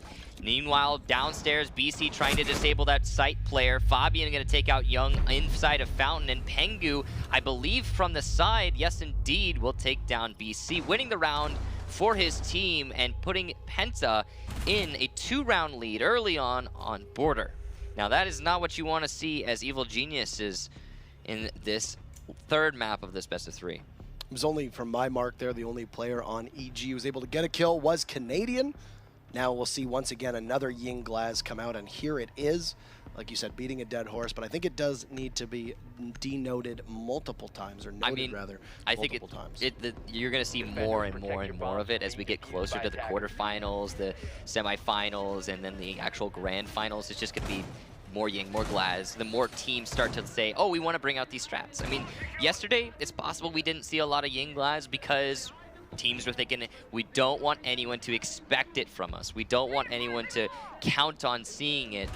Meanwhile, downstairs, BC trying to disable that site player. Fabian going to take out Young inside of Fountain, and Pengu, I believe from the side, yes indeed, will take down BC, winning the round for his team and putting Penta in a 2-round lead early on Border. Now that is not what you want to see as Evil Geniuses in this third map of this best of 3. It was only, from my mark there, the only player on EG who was able to get a kill was Canadian. Now we'll see once again another Ying Glaz come out, and here it is. Like you said, beating a dead horse, but I think it does need to be denoted multiple times, or noted rather, I think multiple times. You're going to see more and more and more of it as we get closer to the quarterfinals, the semifinals, and then the actual grand finals. It's just going to be more Ying, more Glaz. The more teams start to say, oh, we want to bring out these strats. I mean, yesterday, it's possible we didn't see a lot of Ying Glaz because teams were thinking, we don't want anyone to expect it from us. We don't want anyone to count on seeing it,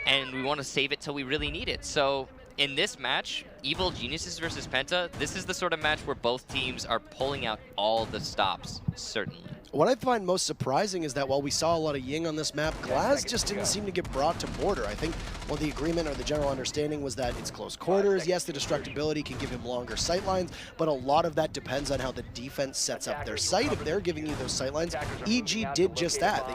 and we want to save it till we really need it. So in this match, Evil Geniuses versus Penta, this is the sort of match where both teams are pulling out all the stops, certainly. What I find most surprising is that while we saw a lot of Ying on this map, Glaz just didn't seem to get brought to Border. I think the agreement or the general understanding was that it's close quarters. Yes, the destructibility can give him longer sight lines, but a lot of that depends on how the defense sets up their sight. If they're giving you those sight lines, EG did just that.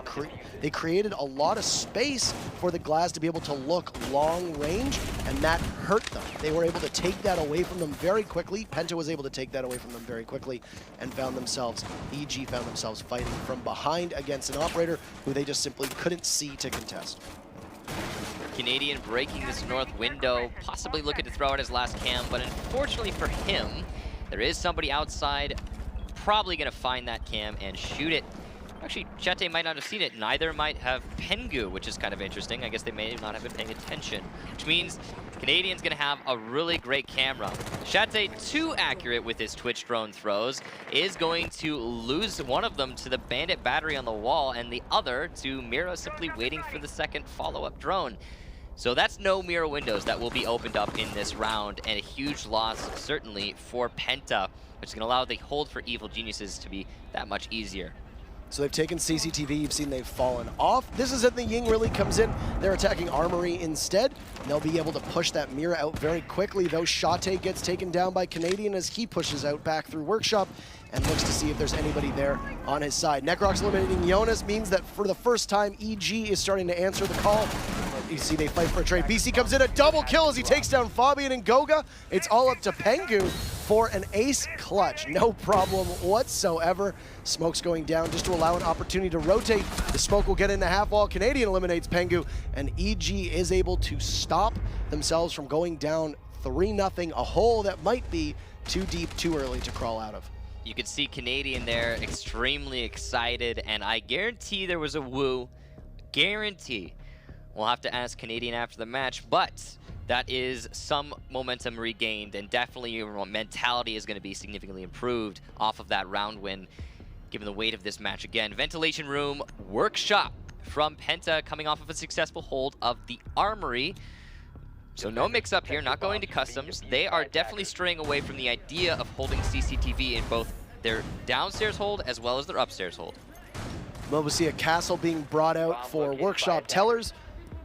They created a lot of space for the Glaz to be able to look long range, and that hurt them. They were able to take that away from them very quickly. Penta was able to take that away from them very quickly, and EG found themselves fighting from behind against an operator who they just simply couldn't see to contest. Canadian breaking this north window, possibly looking to throw out his last cam, but unfortunately for him, there is somebody outside probably going to find that cam and shoot it. Actually, Chate might not have seen it. Neither might have Pengu, which is kind of interesting. I guess they may not have been paying attention, which means Canadian's going to have a really great camera. Chate, too accurate with his Twitch drone throws, is going to lose one of them to the bandit battery on the wall, and the other to Mira simply waiting for the second follow-up drone. So that's no mirror windows that will be opened up in this round, and a huge loss certainly for Penta, which is going to allow the hold for Evil Geniuses to be that much easier. So they've taken CCTV, you've seen they've fallen off. This is it, the Ying really comes in. They're attacking Armory instead. And they'll be able to push that Mira out very quickly, though Chate gets taken down by Canadian as he pushes out back through Workshop and looks to see if there's anybody there on his side. Necrox eliminating Jonas means that for the first time, EG is starting to answer the call. You see they fight for a trade. BC comes in, a double kill as he takes down Fabian and Goga. It's all up to Pengu for an ace clutch. No problem whatsoever. Smoke's going down just to allow an opportunity to rotate. The smoke will get into half wall. Canadian eliminates Pengu, and EG is able to stop themselves from going down 3-0, a hole that might be too deep, too early to crawl out of. You can see Canadian there extremely excited, and I guarantee there was a woo. Guarantee. We'll have to ask Canadian after the match, but that is some momentum regained, and definitely your mentality is going to be significantly improved off of that round win, given the weight of this match again. Ventilation Room Workshop from Penta coming off of a successful hold of the Armory. So no mix-up here, not going to customs. They are definitely straying away from the idea of holding CCTV in both their downstairs hold as well as their upstairs hold. Well, we'll see a castle being brought out for Workshop Tellers.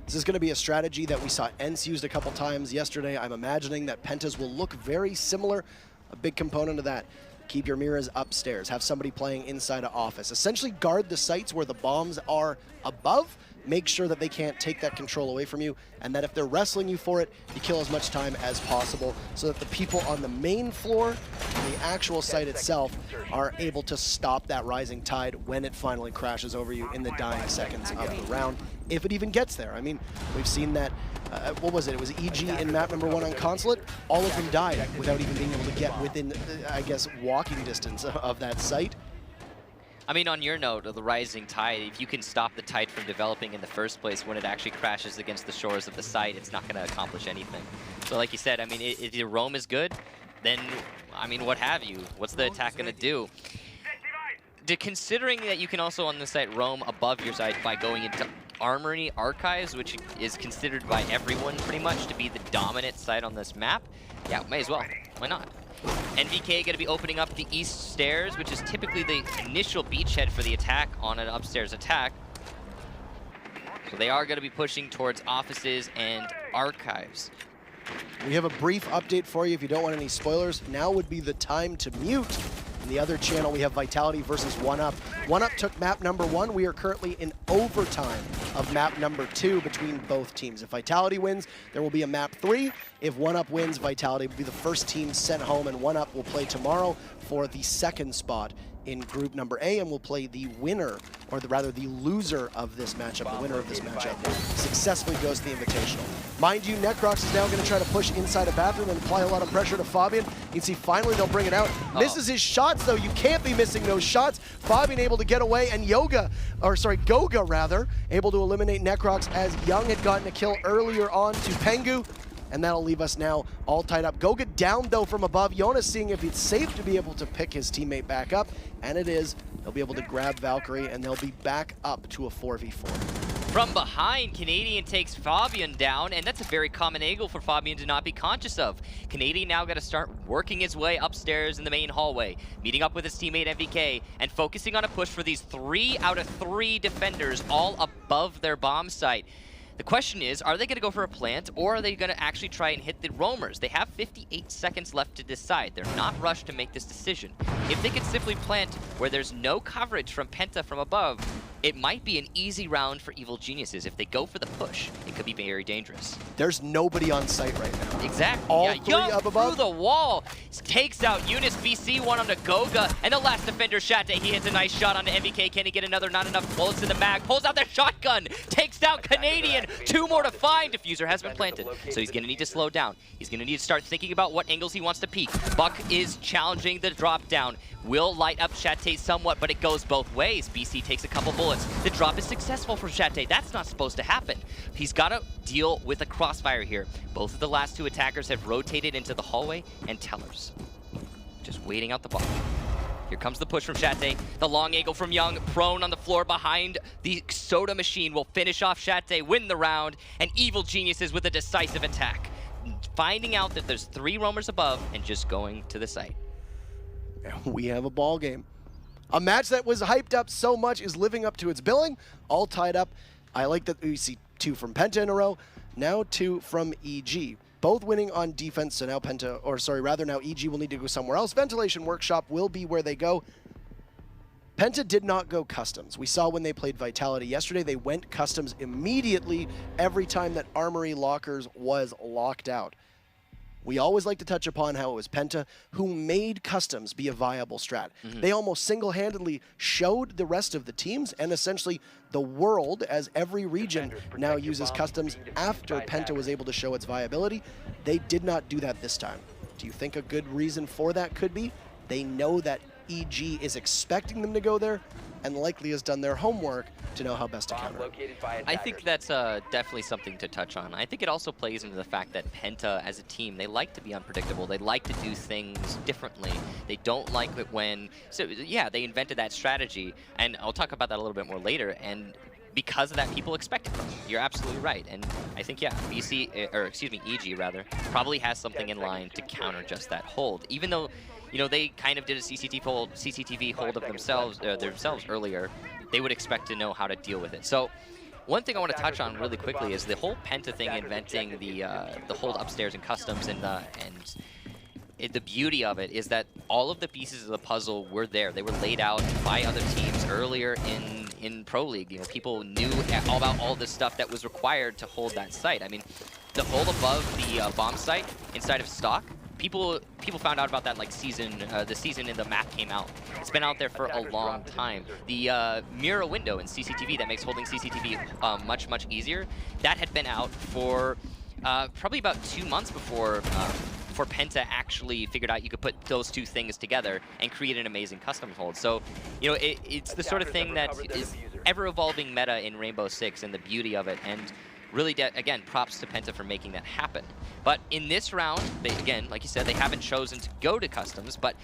This is going to be a strategy that we saw ENCE used a couple times yesterday. I'm imagining that Pentas will look very similar. A big component of that, keep your mirrors upstairs. Have somebody playing inside an office. Essentially guard the sites where the bombs are above. Make sure that they can't take that control away from you, and that if they're wrestling you for it, you kill as much time as possible so that the people on the main floor and the actual site itself are able to stop that rising tide when it finally crashes over you in the dying seconds of the round, if it even gets there. I mean, we've seen that, what was it? It was EG in map number 1 on Consulate. All of them died without even being able to get within, I guess, walking distance of that site. I mean, on your note of the rising tide, if you can stop the tide from developing in the first place when it actually crashes against the shores of the site, it's not going to accomplish anything. So like you said, I mean, if your roam is good, then, I mean, what have you? What's the attack going to do? Considering that you can also on the site roam above your site by going into Armory Archives, which is considered by everyone pretty much to be the dominant site on this map, yeah, may as well. Why not? NVK going to be opening up the east stairs, which is typically the initial beachhead for the attack on an upstairs attack. So they are going to be pushing towards offices and archives. We have a brief update for you if you don't want any spoilers. Now would be the time to mute. In the other channel, we have Vitality versus 1UP. 1UP took map number 1. We are currently in overtime of map number 2 between both teams. If Vitality wins, there will be a map 3. If 1UP wins, Vitality will be the first team sent home, and 1UP will play tomorrow for the second spot in group number A, and will play the winner, or rather the loser of this matchup, the winner of this matchup, successfully goes to the Invitational. Mind you, Necrox is now going to try to push inside a bathroom and apply a lot of pressure to Fabian. You can see finally they'll bring it out. Misses his shots though, you can't be missing those shots. Fabian able to get away, and Goga rather, able to eliminate Necrox as Young had gotten a kill earlier on to Pengu. And that'll leave us now all tied up. Goga down, though, from above. Jonas seeing if it's safe to be able to pick his teammate back up. And it is. They'll be able to grab Valkyrie, and they'll be back up to a 4v4. From behind, Canadian takes Fabian down, and that's a very common angle for Fabian to not be conscious of. Canadian now got to start working his way upstairs in the main hallway, meeting up with his teammate MVK, and focusing on a push for these 3 out of 3 defenders all above their bomb site. The question is, are they going to go for a plant, or are they going to actually try and hit the roamers? They have 58 seconds left to decide. They're not rushed to make this decision. If they could simply plant where there's no coverage from Penta from above, it might be an easy round for Evil Geniuses. If they go for the push, it could be very dangerous. There's nobody on site right now. Exactly. All yeah, three Young up above. through the wall. Takes out Eunice, BC, one onto Goga, and the last defender, Shate. He hits a nice shot onto MVK. Can he get another? Not enough bullets in the mag. Pulls out their shotgun. Takes down Canadian. 2 more to find. Diffuser has been planted, so he's going to need to slow down. He's going to need to start thinking about what angles he wants to peek. Buck is challenging the drop down. Will light up Shate somewhat, but it goes both ways. BC takes a couple bullets. The drop is successful for Shate. That's not supposed to happen. He's got to deal with a crossfire here. Both of the last 2 attackers have rotated into the hallway and tellers. Just waiting out the ball. Here comes the push from Shate. The long angle from Young, prone on the floor behind the soda machine, will finish off Shate, win the round, and Evil Geniuses with a decisive attack. Finding out that there's 3 roamers above and just going to the site. We have a ball game. A match that was hyped up so much is living up to its billing. All tied up. I like that we see 2 from Penta in a row. Now 2 from EG. Both winning on defense, so now now EG will need to go somewhere else. Ventilation Workshop will be where they go. Penta did not go customs. We saw when they played Vitality yesterday, they went customs immediately every time that Armory Lockers was locked out. We always like to touch upon how it was Penta who made customs be a viable strat. They almost single-handedly showed the rest of the teams and essentially the world, as every region now uses customs after Penta was able to show its viability. They did not do that this time. Do you think a good reason for that could be? They know that EG is expecting them to go there and likely has done their homework to know how best to counter it. I think that's definitely something to touch on. I think it also plays into the fact that Penta, as a team, they like to be unpredictable. They like to do things differently. They don't like it when... So, yeah, they invented that strategy, and I'll talk about that a little bit more later, and because of that, people expect it from them. You're absolutely right, and I think, yeah, EG, rather, probably has something in line to counter just that hold, even though... You know, they kind of did a CCTV hold of themselves earlier. They would expect to know how to deal with it. So, one thing I want to touch on really quickly is the whole Penta thing, inventing the hold upstairs in customs, and the beauty of it is that all of the pieces of the puzzle were there. They were laid out by other teams earlier in Pro League. You know, people knew all about all the stuff that was required to hold that site. I mean, the hold above the bomb site inside of stock. People found out about that like the season in the map came out. It's been out there for a long time. The mirror window in CCTV that makes holding CCTV much easier, that had been out for probably about 2 months before before Penta actually figured out you could put those two things together and create an amazing custom hold. So, you know, it's the sort of thing that is ever-evolving meta in Rainbow Six and the beauty of it. And really, again, props to Penta for making that happen. But in this round, they, again, like you said, they haven't chosen to go to customs, but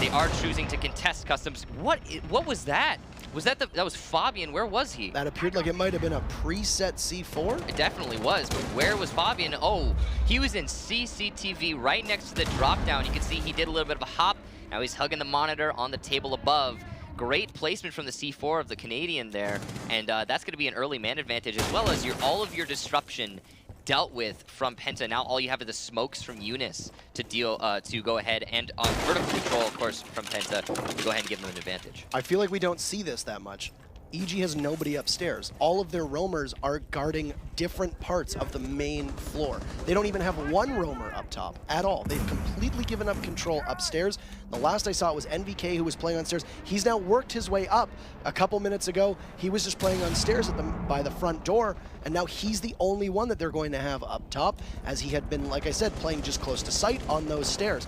they are choosing to contest customs. What was that? Was that that was Fabian? Where was he? That appeared like it might have been a preset C4. It definitely was, but where was Fabian? Oh, he was in CCTV right next to the drop down. You can see he did a little bit of a hop. Now he's hugging the monitor on the table above. Great placement from the C4 of the Canadian there, and that's going to be an early man advantage, as well as all of your disruption dealt with from Penta. Now all you have are the smokes from Eunice to to go ahead, and on vertical control, of course, from Penta to go ahead and give them an advantage. I feel like we don't see this that much. EG has nobody upstairs. All of their roamers are guarding different parts of the main floor. They don't even have one roamer up top at all. They've completely given up control upstairs. The last I saw it was NVK, who was playing on stairs. He's now worked his way up. A couple minutes ago, he was just playing on stairs by the front door, and now he's the only one that they're going to have up top, as he had been, like I said, playing just close to sight on those stairs.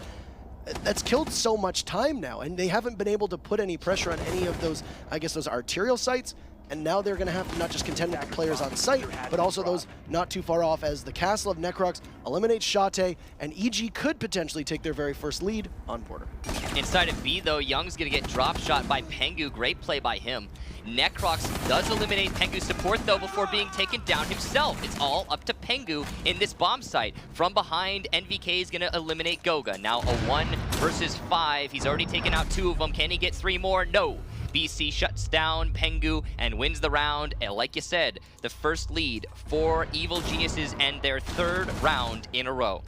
That's killed so much time now, and they haven't been able to put any pressure on any of those, I guess, those arterial sites, and now they're going to have to not just contend with the players on site, but also those not too far off, as the Castle of Necrox eliminates Shate, and EG could potentially take their very first lead on Porter. Inside of B, though, Young's going to get drop shot by Pengu. Great play by him. Necrox does eliminate Pengu's support, though, before being taken down himself. It's all up to Pengu in this bomb site. From behind, NVK is going to eliminate Goga. Now a 1 versus 5. He's already taken out 2 of them. Can he get 3 more? No. BC shuts down Pengu and wins the round. And like you said, the first lead for Evil Geniuses and their 3rd round in a row.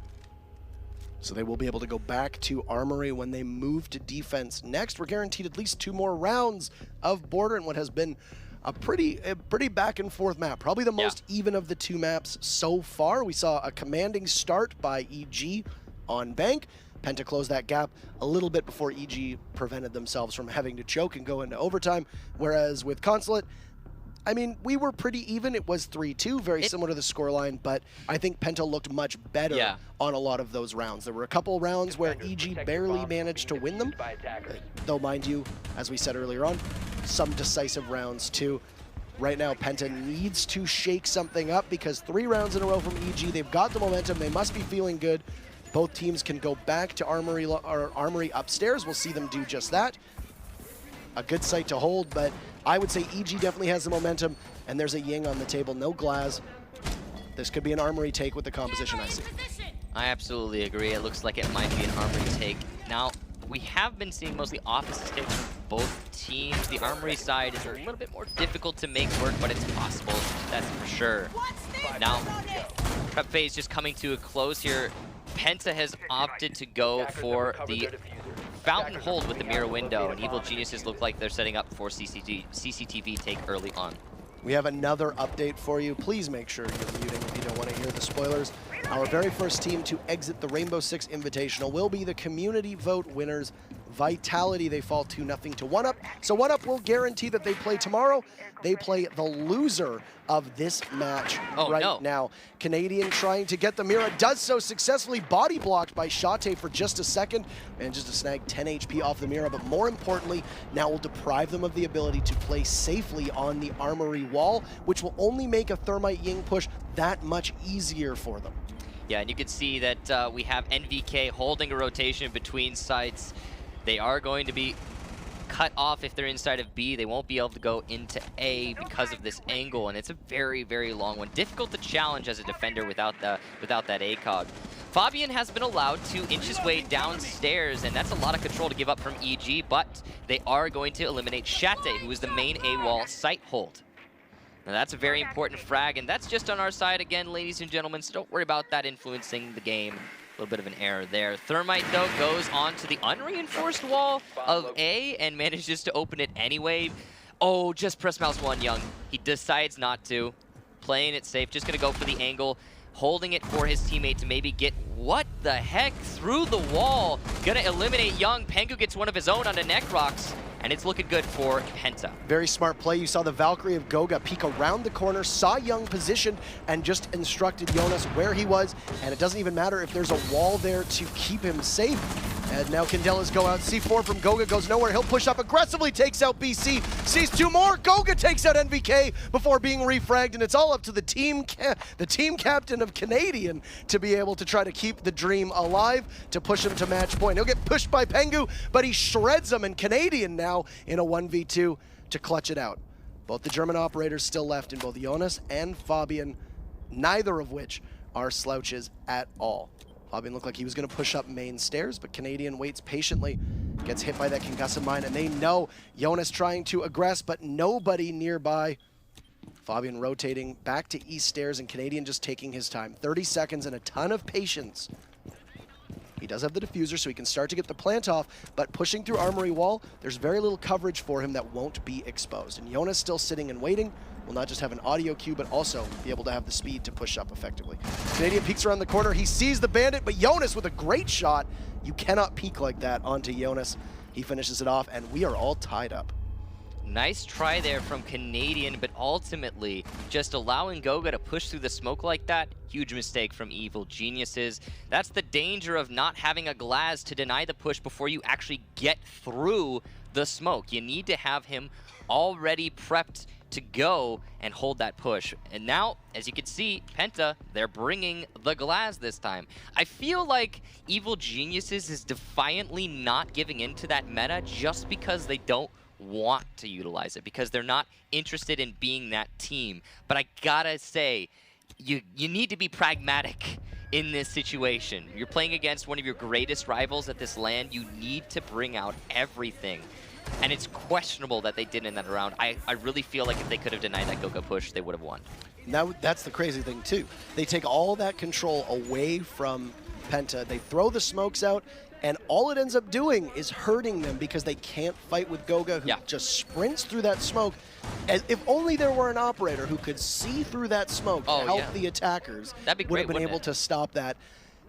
So they will be able to go back to Armory when they move to defense. Next, we're guaranteed at least 2 more rounds of Border in what has been a pretty back and forth map. Probably the most even of the 2 maps so far. We saw a commanding start by EG on Bank. Penta closed that gap a little bit before EG prevented themselves from having to choke and go into overtime. Whereas with Consulate, I mean, we were pretty even. It was 3-2, very similar to the scoreline, but I think Penta looked much better on a lot of those rounds. There were a couple rounds where EG barely managed to win them, though, mind you, as we said earlier on, some decisive rounds too. Right now, Penta needs to shake something up because 3 rounds in a row from EG, they've got the momentum, they must be feeling good. Both teams can go back to Armory upstairs. We'll see them do just that. A good site to hold, but I would say EG definitely has the momentum, and there's a Ying on the table, no Glaz. This could be an Armory take with the composition I see. I absolutely agree. It looks like it might be an Armory take. Now, we have been seeing mostly office takes from both teams. The Armory side is a little bit more difficult to make work, but it's possible, that's for sure. Now, prep phase just coming to a close here. Penta has opted to go for the fountain hold with the mirror window, and Evil Geniuses look like they're setting up for CCTV take early on. We have another update for you. Please make sure you're muting if you don't want to hear the spoilers. Our very first team to exit the Rainbow Six Invitational will be the community vote winners, Vitality. They fall 2-0 to 1UP. So 1UP will guarantee that they play tomorrow. They play the loser of this match now. Canadian trying to get the Mira, does so successfully, body blocked by Shate for just a second, and just to snag 10 HP off the Mira, but more importantly, now will deprive them of the ability to play safely on the Armory wall, which will only make a Thermite Ying push that much easier for them. Yeah, and you can see that we have NVK holding a rotation between sites. They are going to be cut off if they're inside of B. They won't be able to go into A because of this angle, and it's a very, very long one. Difficult to challenge as a defender without that ACOG. Fabian has been allowed to inch his way downstairs, and that's a lot of control to give up from EG, but they are going to eliminate Shate, who is the main A-wall site hold. Now that's a very important frag, and that's just on our side again, ladies and gentlemen, so don't worry about that influencing the game. A little bit of an error there. Thermite, though, goes on to the unreinforced wall of A and manages to open it anyway. Oh, just press mouse 1, Young. He decides not to. Playing it safe, just going to go for the angle, holding it for his teammate to maybe get, what the heck, through the wall. Going to eliminate Young. Pengu gets one of his own onto Necrox, and it's looking good for PENTA. Very smart play. You saw the Valkyrie of Goga peek around the corner, saw Young positioned, and just instructed Jonas where he was. And it doesn't even matter if there's a wall there to keep him safe. And now Candelas go out. C4 from Goga goes nowhere. He'll push up aggressively, takes out BC, sees two more. Goga takes out NVK before being refragged, and it's all up to the team captain of Canadian to be able to try to keep the dream alive, to push him to match point. He'll get pushed by Pengu, but he shreds him, and Canadian now in a 1v2 to clutch it out. Both the German operators still left in both Jonas and Fabian, neither of which are slouches at all. Fabian looked like he was going to push up main stairs, but Canadian waits patiently, gets hit by that concussive mine, and they know Jonas trying to aggress, but nobody nearby. Fabian rotating back to east stairs, and Canadian just taking his time. 30 seconds and a ton of patience. He does have the diffuser, so he can start to get the plant off, but pushing through Armory Wall, there's very little coverage for him that won't be exposed. And Jonas still sitting and waiting, will not just have an audio cue, but also be able to have the speed to push up effectively. Canadian peeks around the corner, he sees the bandit, but Jonas with a great shot. You cannot peek like that onto Jonas. He finishes it off, and we are all tied up. Nice try there from Canadian, but ultimately just allowing Goga to push through the smoke like that, huge mistake from Evil Geniuses. That's the danger of not having a glass to deny the push before you actually get through the smoke. You need to have him already prepped to go and hold that push. And now, as you can see, PENTA, they're bringing the glass this time. I feel like Evil Geniuses is defiantly not giving into that meta just because they don't want to utilize it, because they're not interested in being that team. But I gotta say, you need to be pragmatic in this situation. You're playing against one of your greatest rivals at this LAN. You need to bring out everything. And it's questionable that they did in that round. I really feel like if they could have denied that Goga push, they would have won. Now, that's the crazy thing, too. They take all that control away from PENTA. They throw the smokes out, and all it ends up doing is hurting them because they can't fight with Goga, who just sprints through that smoke. As if only there were an operator who could see through that smoke to help the attackers, that'd be great, would have been able to stop that.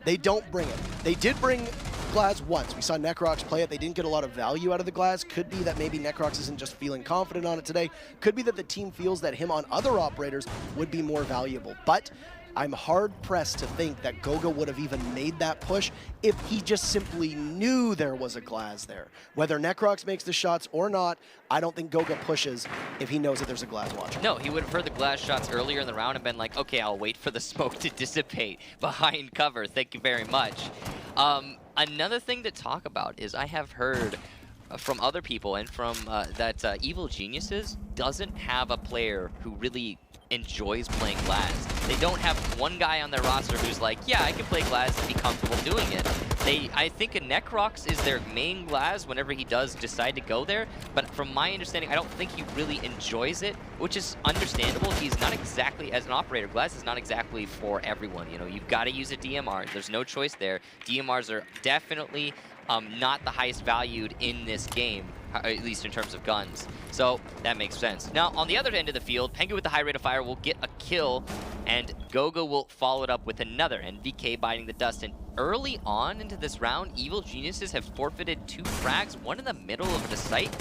They don't bring it. They did bring Glass once. We saw Necrox play it. They didn't get a lot of value out of the Glass. Could be that maybe Necrox isn't just feeling confident on it today. Could be that the team feels that him on other operators would be more valuable. But I'm hard-pressed to think that Goga would have even made that push if he just simply knew there was a Glass there. Whether Necrox makes the shots or not, I don't think Goga pushes if he knows that there's a Glass watching. No, he would have heard the Glass shots earlier in the round and been like, okay, I'll wait for the smoke to dissipate behind cover. Thank you very much. Another thing to talk about is I have heard from other people and from that Evil Geniuses doesn't have a player who really enjoys playing Glass. They don't have one guy on their roster who's like, yeah, I can play Glass and be comfortable doing it. I think a Necrox is their main Glass whenever he does decide to go there, but from my understanding, I don't think he really enjoys it, which is understandable. He's not exactly, as an operator, Glass is not exactly for everyone. You know, you've got to use a DMR. There's no choice there. DMRs are definitely not the highest valued in this game, at least in terms of guns. So that makes sense. Now, on the other end of the field, Pengu with the high rate of fire will get a kill, and Goga will follow it up with another, and VK biting the dust. And early on into this round, Evil Geniuses have forfeited 2 frags, one in the middle of the site.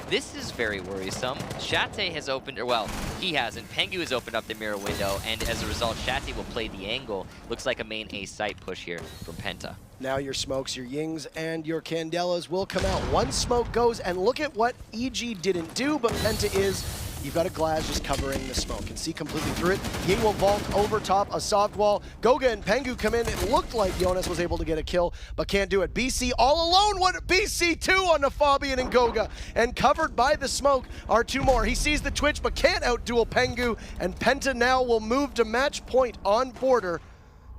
This is very worrisome. Shate has opened, or well, he hasn't. Pengu has opened up the mirror window, and as a result, Shate will play the angle. Looks like a main A site push here from PENTA. Now your smokes, your Yings, and your Candelas will come out. One smoke goes, and look at what EG didn't do, but PENTA is. You've got a Glass just covering the smoke. Can see completely through it. Ying will vault over top a soft wall. Goga and Pengu come in. It looked like Jonas was able to get a kill, but can't do it. BC all alone. What BC2 on the Fabian and Goga. And covered by the smoke are 2 more. He sees the twitch, but can't outduel Pengu. And PENTA now will move to match point on border.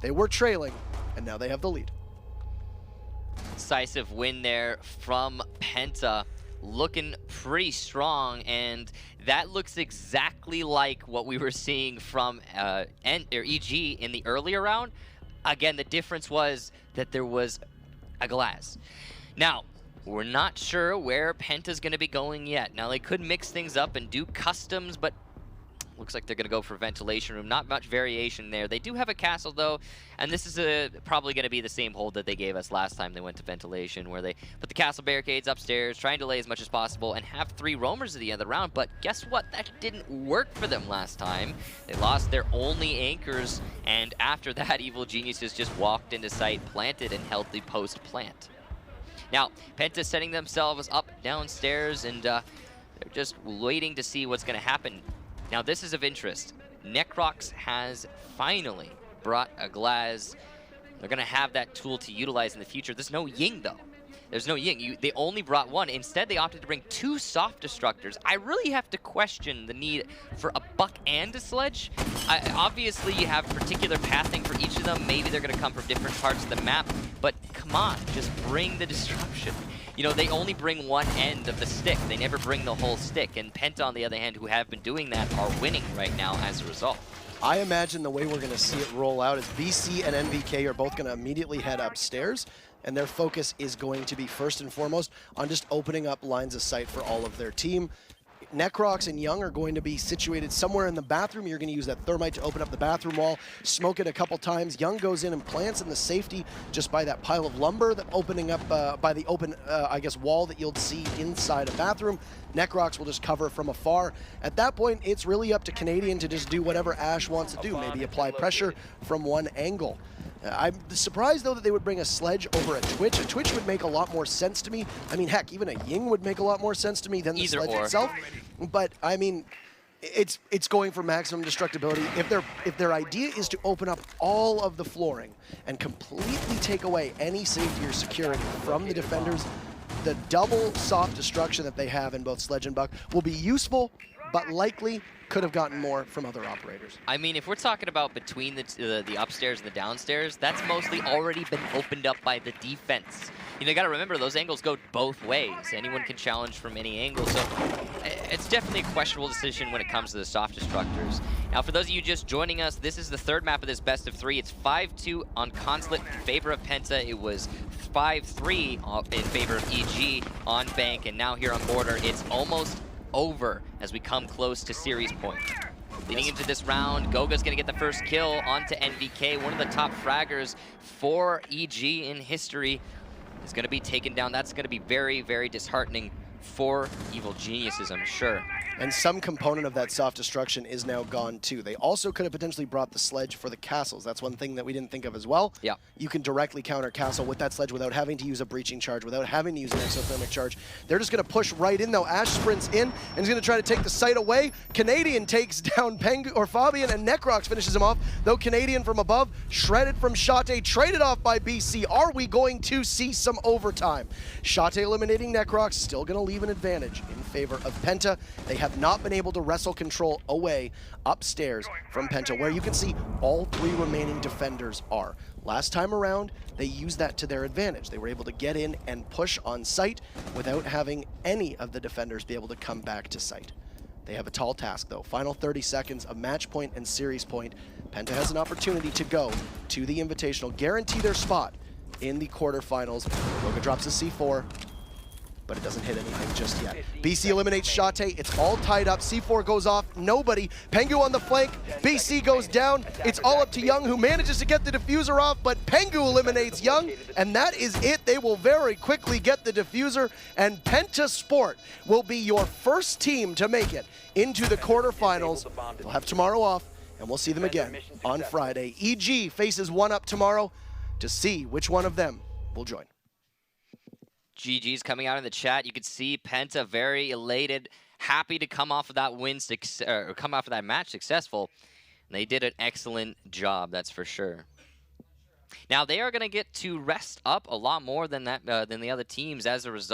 They were trailing, and now they have the lead. Decisive win there from PENTA. Looking pretty strong, and that looks exactly like what we were seeing from EG in the earlier round. Again, the difference was that there was a Glass. Now, we're not sure where PENTA's going to be going yet. Now, they could mix things up and do customs, but Looks like they're going to go for ventilation room. Not much variation there. They do have a castle, though, and this is probably going to be the same hold that they gave us last time they went to ventilation, where they put the castle barricades upstairs, try and delay as much as possible, and have 3 roamers at the end of the round. But guess what? That didn't work for them last time. They lost their only anchors, and after that, Evil Geniuses just walked into sight, planted, and held the post plant. Now, Penta setting themselves up downstairs, and they're just waiting to see what's going to happen. Now, this is of interest. Necrox has finally brought a Glaz. They're going to have that tool to utilize in the future. There's no Ying, though. There's no Ying. They only brought 1. Instead, they opted to bring 2 soft destructors. I really have to question the need for a buck and a sledge. Obviously, you have particular pathing for each of them. Maybe they're going to come from different parts of the map. But come on, just bring the disruption. You know, they only bring one end of the stick. They never bring the whole stick. And Penta, on the other hand, who have been doing that, are winning right now as a result. I imagine the way we're going to see it roll out is BC and NVK are both going to immediately head upstairs, and their focus is going to be first and foremost on just opening up lines of sight for all of their team. Necrox and Young are going to be situated somewhere in the bathroom. You're going to use that thermite to open up the bathroom wall, smoke it a couple times. Young goes in and plants in the safety just by that pile of lumber, that opening up by the open, I guess, wall that you'll see inside a bathroom. Necrox will just cover from afar. At that point, it's really up to Canadian to just do whatever Ash wants to do, maybe apply pressure from one angle. I'm surprised, though, that they would bring a sledge over a Twitch. A Twitch would make a lot more sense to me. I mean, heck, even a Ying would make a lot more sense to me than the sledge itself. But, I mean, it's going for maximum destructibility. If their idea is to open up all of the flooring and completely take away any safety or security from the defenders, the double soft destruction that they have in both Sledge and Buck will be useful, but likely could have gotten more from other operators. I mean, if we're talking about between the upstairs and the downstairs, that's mostly already been opened up by the defense. You know, you got to remember, those angles go both ways. Anyone can challenge from any angle, so it's definitely a questionable decision when it comes to the soft destructors. Now, for those of you just joining us, this is the 3rd map of this best of 3. It's 5-2 on Consulate in favor of Penta. It was 5-3 in favor of EG on Bank, and now here on Border, it's almost over as we come close to series point. Leading into this round, Goga's going to get the first kill onto NVK, one of the top fraggers for EG in history. Is going to be taken down. That's going to be very, very disheartening for Evil Geniuses, I'm sure. And some component of that soft destruction is now gone too. They also could have potentially brought the sledge for the castles. That's one thing that we didn't think of as well. Yeah. You can directly counter castle with that sledge without having to use a breaching charge, without having to use an exothermic charge. They're just going to push right in though. Ash sprints in and is going to try to take the site away. Canadian takes down Pengu or Fabian, and Necrox finishes him off. Though Canadian from above, shredded from Shate, traded off by BC. Are we going to see some overtime? Shate eliminating Necrox, still going to leave an advantage in favor of Penta. They have not been able to wrestle control away upstairs from Penta, where you can see all 3 remaining defenders are. Last time around, they used that to their advantage. They were able to get in and push on site without having any of the defenders be able to come back to site. They have a tall task, though. Final 30 seconds, a match point and series point. Penta has an opportunity to go to the Invitational, guarantee their spot in the quarterfinals. Goga drops a C4, but it doesn't hit anything just yet. BC eliminates Shate. It's all tied up. C4 goes off. Nobody. Pengu on the flank. BC goes down. It's all up to Young, who manages to get the diffuser off, but Pengu eliminates Young, and that is it. They will very quickly get the diffuser, and Penta Sport will be your first team to make it into the quarterfinals. They'll have tomorrow off, and we'll see them again on Friday. EG faces 1UP tomorrow to see which one of them will join. GG's coming out in the chat. You could see Penta very elated, happy to come off of that come off of that match successful. They did an excellent job, that's for sure. Now they are going to get to rest up a lot more than the other teams as a result.